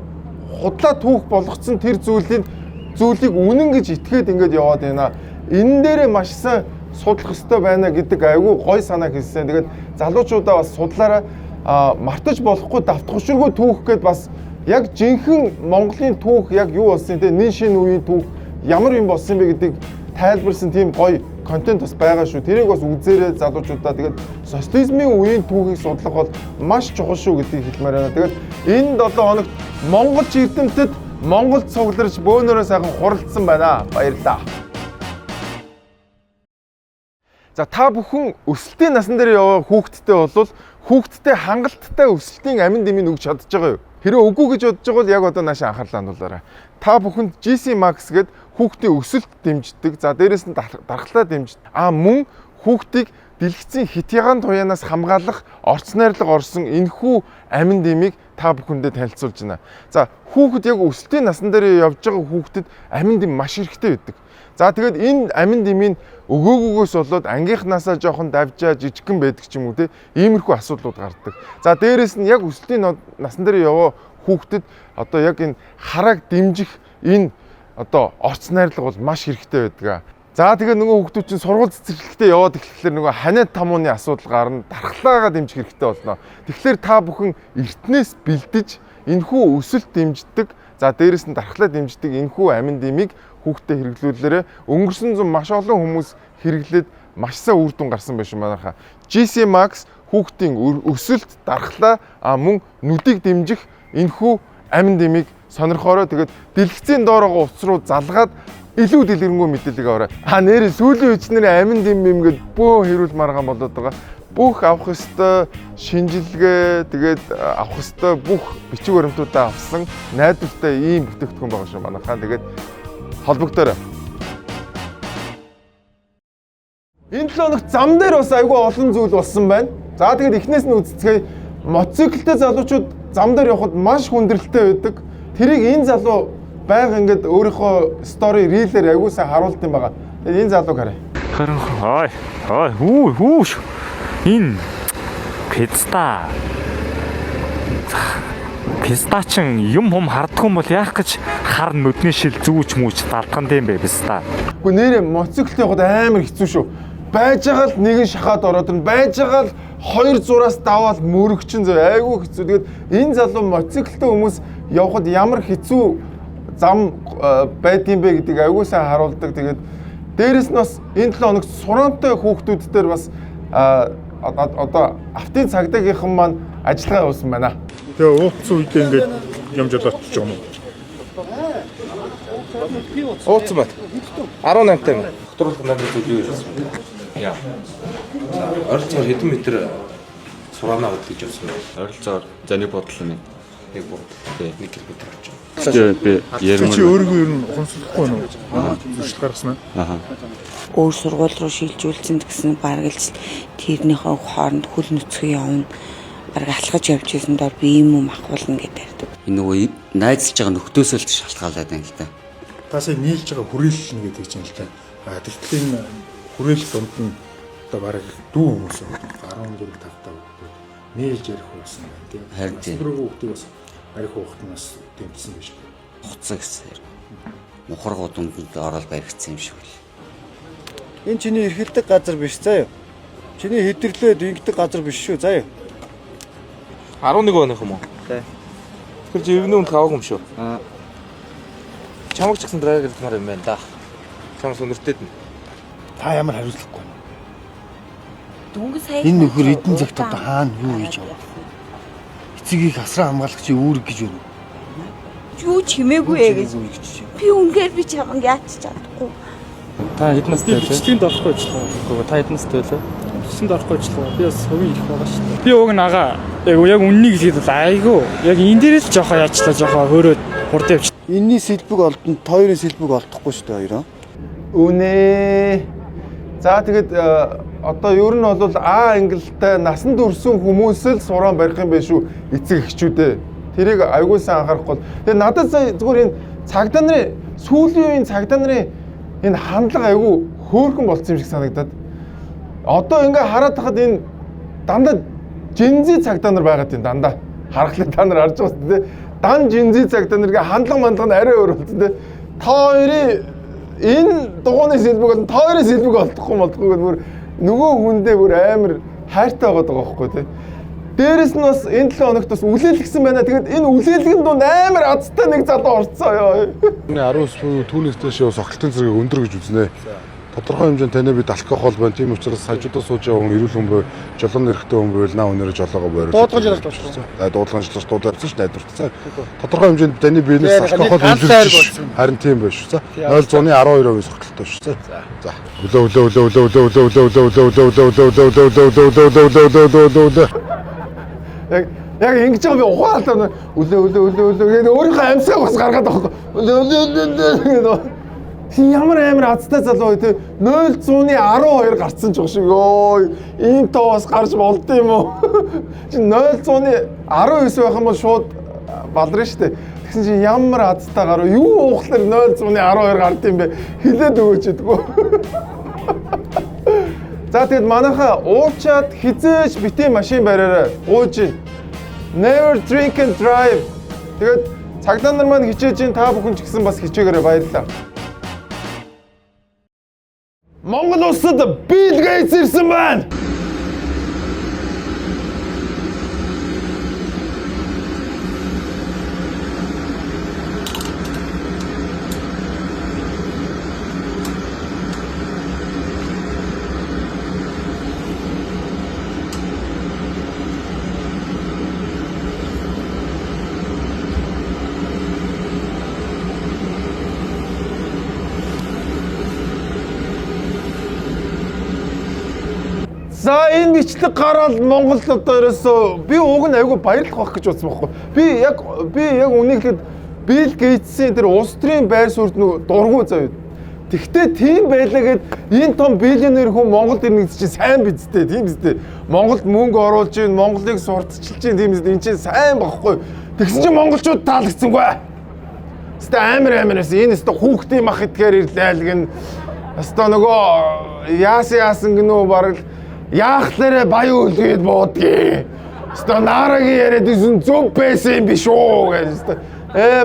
худлаа түүх болгоцсон тэр зүйлийг үнэн гэж итгээд ингээд яваад байна. Энэ дээрээ маш сайн судлах хэрэгтэй байна гэдэг айгүй гоё санаа хэлсэн. Тэгээд залуучуудаа бас судлаараа мартаж болохгүй давтахширгүй түүх гэдээ бас яг жинхэнэ Монголын түүх яг юу болсон те нэн шинэ үеийн түүх ямар юм болсон бэ гэдгийг тайлбарсан тийм гоё контент бас байгаа шүү. Тэрийг бас үзээрэй залуучуудаа. Тэгээд социализмын үеийн түүхийг судлах бол маш чухал шүү гэдгийг хэлмээр байна. Тэгээд энэ 7 хоногт монголч эрдэмтэд Монголд цугларч бөөнөрөө сайхан хуралдсан байна. Баярлалаа. За та бүхэн өсөлтийн насан дээр яваа хүүхдтэй болвол хүүхдтэй хангалттай өсөлтийн амин дэмийг өгч чадж байгаа юу? Хэрэв үгүй гэж бодож байгаа бол яг одоо наашаа анхаарлаа хандуулаарай. Та бүхэнд GC Max гээд хүүхдийн өсөлт дэмждэг. За дээрэс нь дархлаа дэмждэг. Мөн хүүхдийг дэлгэцийн хитягаан туяанаас хамгаалах орц найрлага орсон энэхүү амин дэмийг та бүхэндээ танилцуулж байна. За хүүхэд яг өсөлтийн насн дээр явж байгаа хүүхдэд амин дэм маш хэрэгтэй байдаг. За тэгээд энэ амин дэмийг өгөөгөөс болоод ангийнхнаасаа жоохон давжаа жижигхэн байдаг ч юм уу те иймэрхүү асуудлууд гардаг. За дээрэс нь яг өсөлтийн насн дээр яваа хүүхдэд одоо яг энэ харааг дэмжих энэ одоо орц найрлага бол маш хэрэгтэй байдаг. За тэгээд нөгөө хүүхдүүд чинь сургууль цэцэрлэгтээ яваад эхлэхээр нөгөө ханиад тамууны асуудал гарна, дархлаагаа дэмжих хэрэгтэй болно. Тэгэхээр та бүхэн эртнээс бэлдэж энэхүү өсөлт дэмждэг, за дээрэс нь дархлаа дэмждэг энэхүү амин дэмийг хүүхдэд хэрэглүүлээрэ өнгөрсөн зам маш олон хүмүүс хэрэглээд маш сайн үр дүн гарсан байш манайхаа. GC Max хүүхдийн өсөлт, дархлаа мөн нүдийг дэмжих энэхүү амин дэмийг сонирхоорой. Тэгээд дэлгэцийн доороо утас руу залгаад илүү дэлгэрэнгүй мэдээлэл аваарай. Нэрээ сүүлийн үеийнээр амин дэм ингээд бөө хэрүүл маргаан болоод байгаа. Бүх авах ёстой шинжилгээ тэгээд авах ёстой бүх бичиг баримтуудаа авсан найдвартай ийм бүтээгдэхүүн байгаа шүү манайхаа. Тэгээд холбогдоорой. Энэ 7 хоногт зам дээр бас айгүй олон зүйл болсон байна. За тэгээд эхнээс нь үзцгээе. Мотоциклтэй залуучууд зам дээр явхад маш хүндрэлтэй байдаг. Тэрийг энэ залуу байнга ингээд өөрийнхөө стори рилээр айгүй сайн харуулт юм байгаа. Тэгээд энэ залууг харъя. Харин хүү энэ пистачин юм хардах юм бол яах гэж хар нүдний шил зүүч мүүч далдган дэм бэ писта. Үгүй нэрээ мотоциклтэй явахад амар хэцүү шүү. Байж байгаа л нэгэн шахаад ороод ирнэ. Байж байгаа л хоёр зураас даваад мөрөгчин зөө айгүй хэцүү. Тэгээд энэ залуу мотоциклтэй хүмүүс явахад ямар хэцүү зам байдсан бэ гэдгийг аягүй сайн харуулдаг. Тэгээд дээрэс нь бас энэ 7 хоногт сураантай хүүхдүүд дээр бас одоо автын цагдаагийнхан маань ажиллагаа явуулсан байна. Тэгээ ууцсан үедээ ингээд юм жолоочж байгаа юм. Ууцсан бат. 18 тань. Докторлох намайг төлөв ирсэн. Яа. Ойролцоогоор хэдэн метр сураанаа удаж явсан бэ? Ойролцоогоор за нэг бодлоо нэг бодлоо. 1 км очив. Би ярмаар. Чи өөрийгөө ер нь ухамсарлахгүй байна уу? Зуршил гаргасан аа. Өөр сургууль руу шилжүүлсэн гэсэн бараг л тэрнийхээ хооронд хөл нүцгэн явна. Бараг алхаж явж байсан дор би юм ахуулна гэдэг. Энэ нөгөө найзалж байгаа нөхдөөсөө л шалтгаалаад байна л да. Тасаа нийлж байгаа хүрээлэл нэг гэдэг чинь л да. Тэгтэл энэ хүрээлэл донд нь одоо бараг дүү хүмүүс 14 тавтаа нээж ярих байсан байна тийм. Харин тийм. Хүүхдүүд бас арих хугацаанд бас тэмцсэн байж байна. Хуцаа гэсэн. Мухаргууд дунд ороод баригдсан юм шиг байл. Энэ чиний эрхэлдэг газар биш заа юу? Чиний хэдэрлээд ингэдэг газар биш шүү заа юу? 11 оных юм уу? Тий. Тэр живний үнд хаваагүй юм шүү. Чамаг ч гэсэн драйвер гэрдмаар юм байна да. Чамаас өнөртөөд нь. Та ямар хариуцлагагүй. Дөнгөж сая энэ нөхөр эдэн цагт одоо хаана юу хийж байгаа? Эцгийг асраа хамгаалагчийн үүрэг гэж байна. юу чимээгүй ээ гэж. Би үнээр би чамд яач чадахгүй. Та хэднээс төлөө? Бичлэгэнд орохгүй ажиллаа. Та хэднээс төлөө? Бичлэгэнд орохгүй ажиллаа. Би бас хувийн ирэх байгаа шүү дээ. Би уг нагаа яг үннийг хэлээд бол айгүй. Яг энэ дээр л жоохоо яачлаа жоохоо хөөрөөд хурд явж. Энэний сэлбэг олдонд хоёрын сэлбэг олдохгүй шүү дээ хоёроо. Үнэ. За тэгээд одоо ер нь бол ангилалтай насанд хүрсэн хүмүүс л сураан барих юм байх шүү. Эцэг эхчүүдээ. Тэрийг аягүй сайн анхаарахгүй. Тэгээд надад зүгээр энэ цагдаа нарын сүүлийн үеийн цагдаа нарын энэ хандлага аягүй хөөрхөн болцсон юм шиг санагдаад. Одоо ингээ хараад тахад энэ дандаа жинзи цагдаа нар байгаад байна дандаа. Харахад та нар харж байгаа шүү дээ. Дан жинзи цагдаа нарыг хандлага мандлага нь арай өөр болсон дээ. Та хоёрын энэ дугууны сэлбэг бол та хоёрын сэлбэг олдохгүй болдгоо бүр нөгөө хүндээ бүр амар хайртай байгаа байхгүй тий. Дээрэс нь бас энэ 7 хоногт бас үлээлгсэн байна. Тэгээд энэ үлээлгэн дунд амар азтай нэг залуу орцсон ёо. 19 буюу түүнээс дэше бас огтлын зэрэг өндөр гэж үзнэ. Тодорхой хэмжээнд танай бид алкогол байна. Тийм учраас хажуудаа сууж байгаа хүн эрүүл хүн бай, жолооны эрхтэй хүн байвал наа өнөрөө жолоогоо байр. Дуудлагын жилж байна. Дуудлагын жилж дуудаарсан ш найдвартай. Тодорхой хэмжээнд таны биенээс алкогол илэрч харин тийм байж шүү. 0.12% согтолтой шүү. За. Яг ингэж байгаа би ухаалаа үлээ өөрийнхөө амьсгаа бас гаргаад байгаа. Үлээ. Ямар амар азтай залуу те 0.12 гарцсан ч шиг ёо ийм тоос гарч болд юм уу? Чи 0.19 байх юм бол шууд балрна штэ. Тэгсэн чи ямар азтай гарав юу уухлаар 0.12 гард юм бэ? Хилээд өгөөч гэдэггүй. За тэгэд манайха уучаад хизээж битээ машин бариараа ууж ийн. Never drink and drive. Тэгэд цагдаа нар маань хичээж ийн та бүхэн ч гэсэн бас хичээгээрэй баярлалаа. Монгол улсад Bill Gates ирсэн байна. За энэ бичлэг гараад Монголд одоо ерөөсөө би уг нь айгүй баярлах байх гэж бодсон байхгүй. Би яг үнийг хэд Bill Gates-ийн тэр улс төрийн байр суурьд нэг дургуй заяа. Тэгтээ тийм байлаа гэд энэ том биллионер хүн Монголд ирнэ гэж чинь сайн биз дээ, тийм биз дээ. Монголд мөнгө оруулж ийн, Монголыг сурталчилж ийн, тийм биз дээ. Энд чинь сайн байхгүй. Тэгсэн чинь монголчууд таалагдсангүй. Өстө амар байсан. Энэ өстө хүүхдийн мах итгэхээр ирлээ гэн. Өстө нөгөө яасан гинөө бараг яахлаарэ баян үлгээд буудгийг. Өстө наарагийн яриад исэн зөв байсан юм биш үү гэж.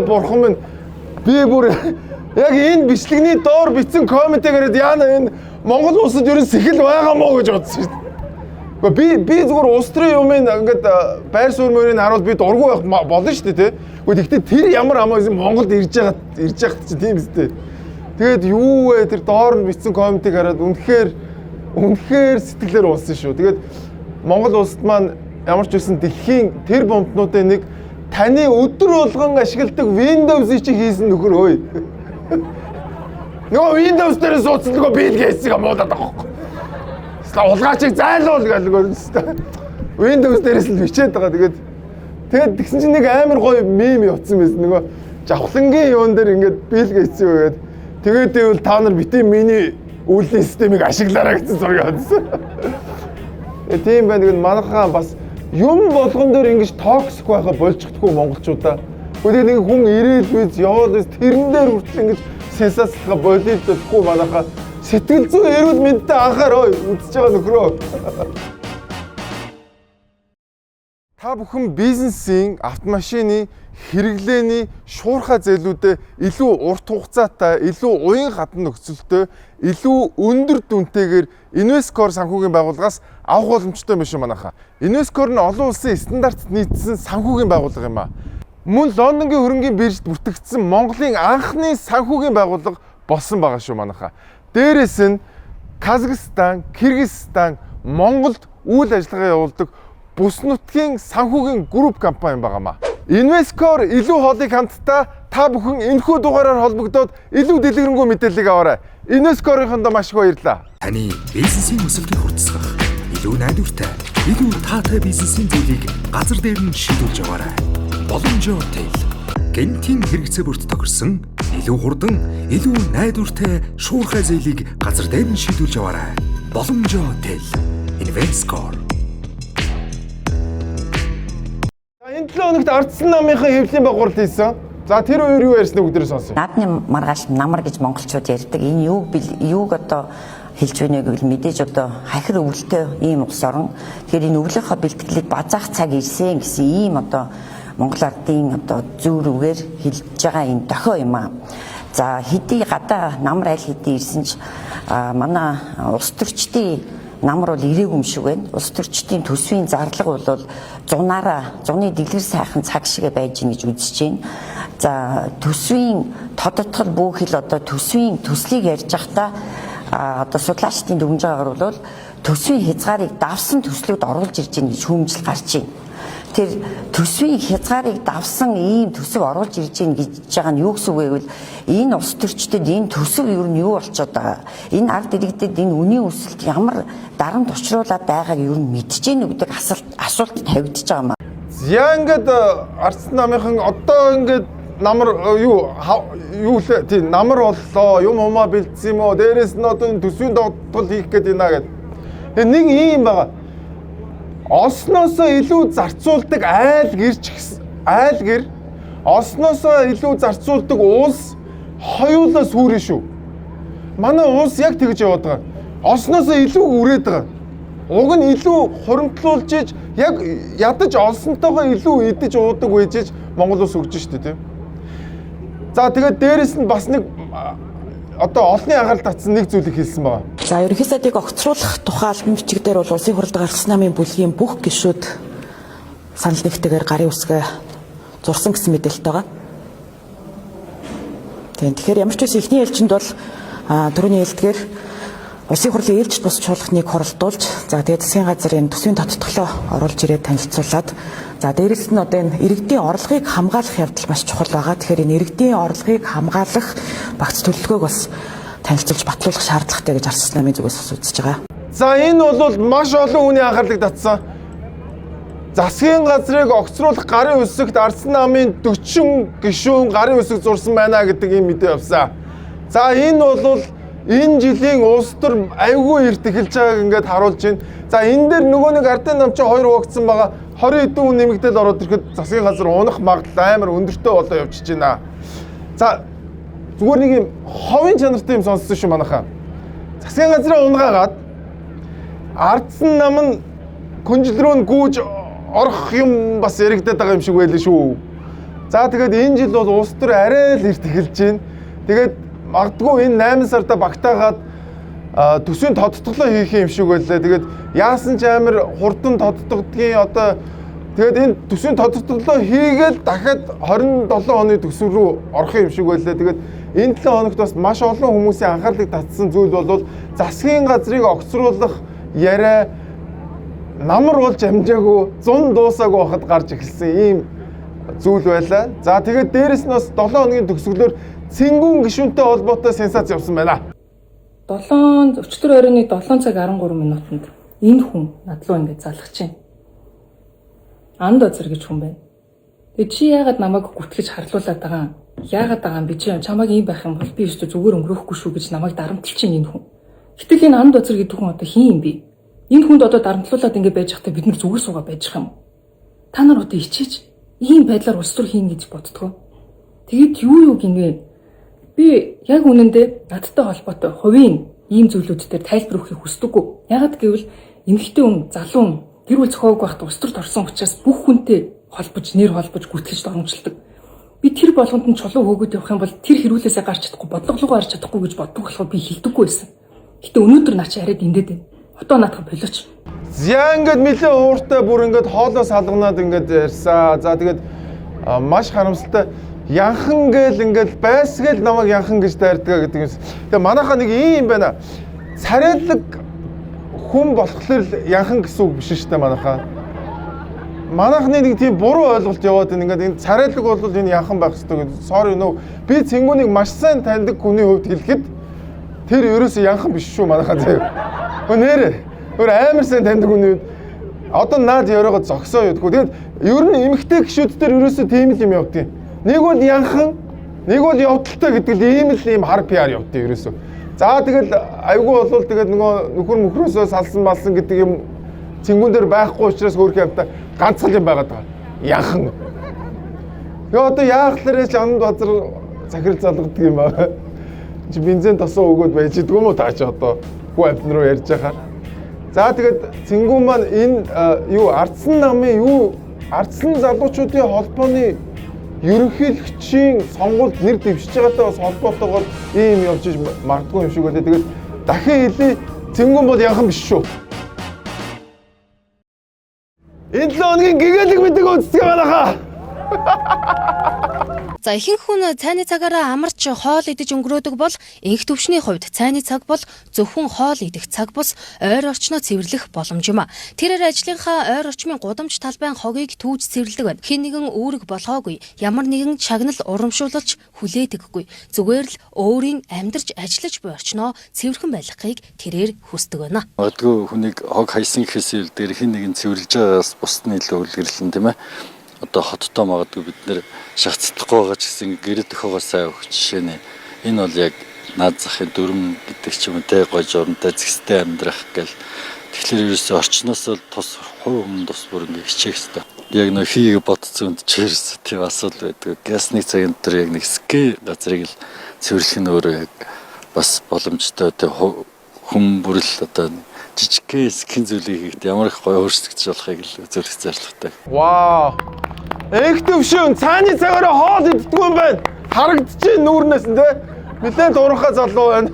Бурхан минь би бүр яг энэ бичлэгний доор бичсэн комментээр яана энэ Монгол улсад ерөн сэхэл байгаа мó гэж бодсон шүү дээ. Би зүгээр улс төрийн юм ингээд байр суурь мөрийг харуул би дургу байх болно шүү дээ тий. Гэхдээ тэр ямар амаа Монголд ирж байгаад чинь тийм үстэй. Тэгээд юу вэ тэр доор нь бичсэн комментиг хараад үнэхээр сэтгэлээр уусан шүү. Тэгээд Монгол улсад маань ямар ч үсэн дэлхийн тэр бомбнуудын нэг таны өдөр болгон ашигладаг Windows-ийг чи хийсэн нөхөр хөөе. Нөгөө Windows дээр суудсан нөгөө Bill Gates-ийг муудаад байгаа байхгүй. Улгаачийг зайлуул гэл нөгөө Windows дээрээс л бичээд байгаа. Тэгээд тэгсэн чинь нэг амар гоё мем явцсан байсан. Нөгөө жавхлангийн юун дээр ингээд Bill Gates үгээд тэгээд ивэл та нар битээ миний үйлдвэрлэлийн системийг ашиглаарай гэсэн зураг явуулсан. Тийм байна. Тэгээд манайхаа бас юм болгон дээр ингэж токсик байхаа болчихдгүй монголчуудаа. Гэхдээ нэг хүн ирээл биз яваад тэрэн дээр хүртэл ингэж сенсацлага болиоддохгүй манайхаа сэтгэл зүйн эрүүл мэндтэй анхаарай үзэж байгаа нөхрөө. Та бүхэн бизнесийн автомашины хэрэглээний шуурхай зээлүүдэд илүү урт хугацаатай, илүү уян хатан нөхцөлтэй, илүү өндөр дүнтэйгээр Инвескор санхүүгийн байгууллагаас авах боломжтой юм шиг манайхаа. Инвескор нь олон улсын стандартад нийцсэн санхүүгийн байгууллага юм а. Мөн Лондонгийн хөрөнгийн биржид бүртгэгдсэн Монголын анхны санхүүгийн байгууллага болсон байгаа шүү манайхаа. Дээрээс нь Казахстан, Кыргызстан, Монголд үйл ажиллагаа явуулдаг бүс нутгийн санхүүгийн групп компани байгаамаа. Инвескор илүү хоолыг хамтдаа та бүхэн энэхүү дугаараар холбогдоод илүү дэлгэрэнгүй мэдээллийг аваарай. Инвескорынхондоо маш их баярлалаа. Таны бизнесийн өсөлтийг хурцсах, илүү найдвартай, илүү таатай бизнесийн зүйлийг газар дээр нь шийдүүлж яваарай. Боломжтой Hotel. Гэнтийн хэрэгцээ бүрт тохирсон, илүү хурдан, илүү найдвартай шуурхай зээлийг газар дээр нь шийдүүлж яваарай. Боломжтой Hotel. Инвескор. Энэ 7 хоногт ардсан намынхаа хэвлэлийн байгуулалт хийсэн. За тэр хоёр юу ярьсныг өдрөө сонсъё. Наадмын маргааш намар гэж монголчууд ярьдаг. Энэ юуг одоо хэлж байна гэвэл мэдээж одоо хахир өвөлтэй ийм улс орон. Тэгэхээр энэ өвлийнхөө бэлтгэлийг базаах цаг ирсэн гэсэн ийм одоо Монгол ардын одоо зүүрүүгээр хэлж байгаа энэ дохио юм аа. За хэдий гадаа намар аль хэдий ирсэн ч манай улс төрчдийн намар бол ирээгүй юм шиг байна. Улс төрчдийн төсвийн зарлага бол зуны дэлгэр сайхан цаг шиг байж гин гэж үзэж байна. За төсвийн тодотгол бүхэл одоо төсвийн төслийг ярьж байхдаа одоо судлаачдын дүгнж байгаагаар бол төсвийн хязгаарыг давсан төслүүд оруулж ирж гин гэж хүмжил гарч байна. Тэр төсвийн хязгаарыг давсан ийм төсөв оруулж ирж гин гэж байгаа нь юу гэсэн үг вэ гэвэл энэ улс төрчдөд энэ төсөв юу нь юу болчиход байгаа. Энэ ард иргэдэд энэ үнийн өсөлт ямар дарамт учруулад байгааг юу нь мэдж гин үү гэдэг асуулт тавигдчихж байгаа юм. За ингээд ардсан намынхан одоо ингээд намар юу лээ тийм намар боллоо юм умаа бэлдсэн юм уу дээрээс нь одоо төсвийн тогтмол хийх гээд байна гэд. Тэгээ нэг юм байгаа. Олсноосоо илүү зарцуулдаг айл гэр олсноосоо илүү зарцуулдаг улс хоёулаа сүрэн шүү. Манай улс яг тэгж яваад байгаа. Олсноосоо илүү үрээд байгаа. Уг нь илүү хуримтлуулж иж яг ядаж олсонтойгоо илүү идэж уудаг үежж Монгол улс өгж штэ тийм. За тэгээд дээрэс нь бас нэг одоо олонний анхаарал татсан нэг зүйлийг хэлсэн байна. За ерөнхий сайдыг огцруулах тухай албан бичиг дээр бол улсын хурлд гаргасан намын бүлгийн бүх гишүүд санал нэгтэйгээр гарын үсгээ зурсан гэсэн мэдээлэлтэй байгаа. Тэгэхээр ямар ч үс эхний ээлжинд бол түрүүний ээлждгээр улсын хурлын ээлжид бус чуулганыг хоролдуулж за тэгээд засгийн газрын төсвийн тодтголоо оруулж ирээд танилцуулаад за дээрэс нь одоо энэ иргэдийн орлогыг хамгаалах явдал маш чухал байгаа. Тэгэхээр энэ иргэдийн орлогыг хамгаалах багц төлөвлөгөөг бас танилцуулж батлуулах шаардлагатай гэж Арслан намын зүгээс үзэж байгаа. За энэ бол маш олон хүний анхаарлыг татсан. Засгийн газрыг огцруулах гарын үсэгт Арслан намын 40 гишүүн гарын үсэг зурсан байна гэдэг ийм мэдээ явсан. За энэ бол энэ жилийн улс төр айгүй эрт эхэлж байгааг ингээд харуулж байна. За энэ дээр нөгөө нэг ардын нам чи 2 хуваагдсан байгаа. 20 хэдэн хүн нэмэгдээд ороод ирэхэд засгийн газар унах магадлал амар өндөртэй болоо явчихж байна. За зүгээр нэг юм ховын чанартай юм сонссон шүү манайхаа. Засгийн газраа унгаагаад ардсан нам нь күнжил рүү нь гүйж орох юм бас яригдаад байгаа юм шиг байлаа шүү. За тэгээд энэ жил бол улс төр арай л эрт эхэлж байна. Тэгээд магадгүй энэ 8 сарда багтаагаад төсвийн тодтголоо хийх юм шиг байлаа. Тэгээд яасан ч амар хурдан тодтгодгийн одоо тэгээд энэ төсвийн тодтголоо хийгээл дахиад 27 оны төсөв рүү орох юм шиг байлаа. Тэгээд энэ 7 хоногт бас маш олон хүмүүсийн анхаарлыг татсан зүйл бол засгийн газрыг огцруулах яриа намар болж амжаагүй 100 дуусаагүй байхад гарч эхэлсэн ийм зүйл байлаа. За тэгээд дээрэс нь бас 7 хоногийн төгсгөлөөр Цэнгүүн гишүүнтэй холбоотой сенсац явсан байна. Өчтөр оройн 7 цаг 13 минутанд энэ хүн над руу ингэж залгаж байна. Анд озер гэж хүн байна. Тэгээ чи яагаад намайг гүтгэж харлуулад байгаа юм? Яагаад байгаа юм би чамайг ийм байх юм бол би өстө зүгээр өнгөрөхгүй шүү гэж намайг дарамтлж чинь энэ хүн. Гэтэл энэ анд озер гэдэг хүн одоо хин юм бэ? Энэ хүнд одоо дарамтлуулаад ингэ байж байхдаа бид нар зүгээр суугаа байж байгаа юм. Та нар одоо ичээж ийм байдлаар улс төр хийн гэж боддгоо. Тэгээд юу гинвэ? Би яг үнэндээ надтай холбоотой хувийн ийм зүйлүүд дээр тайлбар өгөхийг хүсдэггүй. Ягаад гэвэл эмэгтэй хүн, залуу хүн гэр бүл зохиоггүй байхдаа улс төрд орсон учраас бүх хүнтэй холбож, нэр холбож гүтгэж дормжилдаг. Би тэр болгонд нь чулуу хөөгд явах юм бол тэр хэрүүлээсээ гарч чадахгүй, бодлогоогоо гарч чадахгүй гэж боддог болохоор би хэлдэггүй байсан. Гэтэ өнөөдөр наа чи арайд эндээд байна. Одоо наадах болооч. За ингээд нэлээ ууртай бүр ингээд хоолоо салганаад ингээд ярьсан. За тэгээд маш харамсалтай янхан гээл ингээд байсгээл намайг янхан гэж дайрдаг гэдэг юм. Тэгээ манайхаа нэг юм байна. Царайлаг хүн болохоор янхан гэсэн үг биш шүү дээ манайхаа. Манайхны нэг тийм буруу ойлголт яваад байна. Ингээд энэ царайлаг бол энэ янхан байх хэрэгтэй гэдэг. Sorry нөө. Би Цэнгүүнийг маш сайн таньдаг хүний хувьд хэлэхэд тэр ерөөсөө янхан биш шүү манайхаа заяа. Нэрээ. Өөр амар сайн таньдаг хүний хувьд одоо наад яриагаа зогсоо юудгүй. Тэгээд ер нь эмэгтэй гişүүд дээр ерөөсөө тийм л юм явдаг. Нэг бол янхан, нэг бол явдалтай гэдэг л ийм л ийм хар PR явдаг ерөөсөө. За тэгэл айгүй болвол тэгээд нөгөө нөхөр мөхрөөсөө салсан малсан гэдэг юм Цэнгүүн дээр байхгүй учраас хөөрх явдаа ганцхан юм байгаад байгаа. Янхан. Тэгээ одоо яахлаарэ анд базар захирал залгадаг юм байна. Чи бензин тосоо өгөөд байж идэггүй юм уу таа чи одоо хүү амтан руу ярьж байгаа. За тэгээд Цэнгүүн маань энэ ардсан намын ардсан залуучуудын холбооны ерөнхийлөгчийн сонгуульд нэр дэвшиж байгаатай бас холбоотойгоор ийм явж магадгүй юм шиг байлаа. Тэгээд дахин хэлий Цэнгүүн бол янхан биш шүү. Энэ 7 хоногийн гэгээлэг мэдэг үздэг байнахаа. За ихэнх хүн цайны цагаараа амарч хоол идэж өнгөрөөдөг бол энх төвшний хувьд цайны цаг бол зөвхөн хоол идэх цаг бус ойр орчноо цэвэрлэх боломж юм а. Тэрээр ажлынхаа ойр орчмын гудамж талбайн хогийг түүж цэвэрлдэг байна. Хэн нэгэн үүрэг болгоогүй, ямар нэгэн шагнал урамшуулж хүлээдэггүй. Зүгээр л өөрийн амьдарч ажиллаж буй орчноо цэвэрхэн байлгахыг тэрээр хүсдэг байна. Одгүй хүнийг хог хайсан гэхээс дээр хэн нэгэн цэвэрлж байгаас бусдын илүү үлгэрлэн тийм ээ. одоо хоттой магадгүй бид нэр шахацдахгүй байгаа ч гэсэн гэрээ төхөөгөө сайн өгч жишээ нь энэ бол яг наад захын дүрм гэдэг ч юм уу те гой журамтай зэгстэй амьдрах гэл тэгэхээр ерөөсөө орчноос л тус хувь хүн тус бүр ингэ хичээх хэрэгтэй. Яг нөх хийг бодцсон ч ерөөсөө тийм асуудал байдаг. Гасны цагийн дотор яг нэг ски газрыг л цэвэрлэх нь өөрөө яг бас боломжтой те хүм бүрэл одоо жижигхэн скин зүйлийг хийхэд ямар их гоё өөрчлөгдөж болохыг л зөвлөх зорилготой. Вау. Их төвшин цааны цагаараа хоол иддэг юм байна. Харагдчих нүүрнээс нь те. Нилээн дуурхаа залуу байна.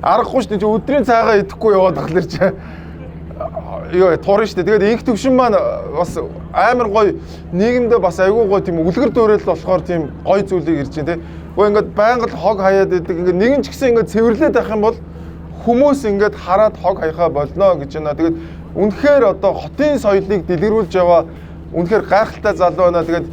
Аргагүй шүү дээ. Өдрийн цайгаа идэхгүй яваад тахлаар чи. Йоо туурна шүү дээ. Тэгээд их төвшин маань бас амар гоё нийгэмдээ бас айгүй гоё тийм үлгэр дуурайл болохоор тийм гоё зүйлийг ирж байна те. Гэхдээ ингээд байнга л хог хаяад идэг. Ингээд нэгэн ч гэсэн ингээд цэвэрлээд байх юм бол хүмүүс ингээд хараад хог хаяхаа болно гэж байна. Тэгээд үнэхээр одоо хотын соёлыг дэлгэрүүлж байгаа үнэхээр гайхалтай залуу байна. Тэгээд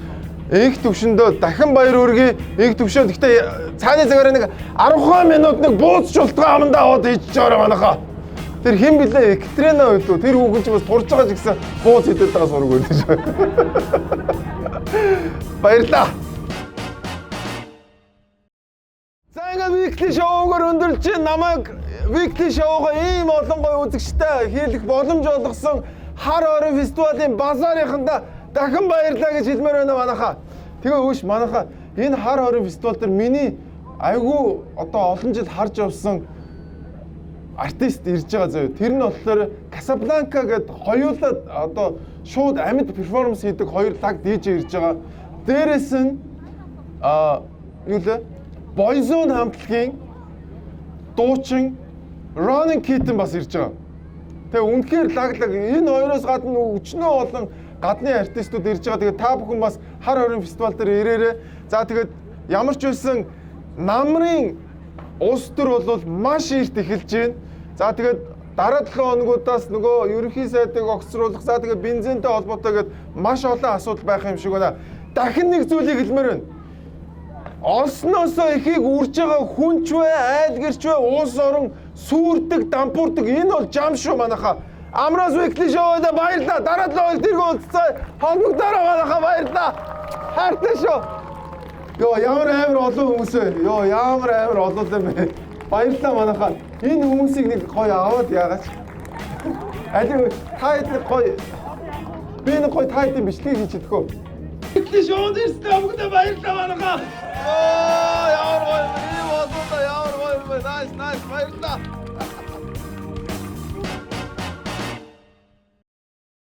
их төвшөндөө дахин баяр хүргэе. Их төвшөө гэхдээ цааны цагаараа нэг 10 минут нэг бууз шултгаа амандаа аваад ичж байгаа манайхаа. Тэр хэн блэ Екатерина байлуу. Тэр хүүхэн ч бас турж байгаа ч гэсэн бууз хийдэг байгаа сураг байдаг шүү. Баярлалаа. За ингээд weekly show-гоор өндөрлж намайг weekly show-го ийм олон гоё үзэгчтэй хийх боломж олгосон хар орон фестивалийн базарынханда дахин баярлалаа гэж хэлмээр байна манайхаа. Тэгээ өөш манайхаа энэ хар орон фестивал дээр миний айгүй одоо олон жил харж явсан артист ирж байгаа заяа. Тэр нь болохоор Casablanca гэдэг хоёулаа одоо шууд амьд перформанс хийдэг хоёр лаг DJ ирж байгаа. Дээрээс нь юу лээ? Boyzone хамтлагийн дуучин Ronan Keaton бас ирж байгаа. Тэгээ үнэхээр лаглаг энэ хоёроос гадна өчнөө олон гадны артистууд ирж байгаа. Тэгээ та бүхэн бас хар хорин фестивал дээр ирээрээ. За тэгээд ямар ч байсан намрын улс төр бол маш ихт эхэлж байна. За тэгээд дараа 7 хоногудаас нөгөө ерөнхий сайдыг огцруулах. За тэгээд бензинтэй холбоотой гээд маш олон асуудал байх юм шиг байна. Дахин нэг зүйлийг хэлмээр байна. Олсноосоо ихийг үрж байгаа хүнч вэ, айлгэрч вэ, уус орон сүрдэг, дампуурдаг энэ бол жам шүү манайхаа. Амраас weekly show-д баярлалаа. Дараа 7 хоног тэргүй уулзцаа. Холбогдороо манайхаа баярлалаа. Хайртай шүү. Йоо ямар амар олон хүмүүс вэ? Йоо ямар амар олон юм бэ? Баярлалаа манайхаа. Энэ хүмүүсийг нэг гоё аваад яагаад? Алив та хэд гоё. Би нэг гоё та хэдийн бичлэг хийж чадах уу? Weekly show дээрсээ бүгд баярлалаа манайхаа. Оо ямар гоё юм. Ийм болоо ямар гоё юм. Nice баярлалаа.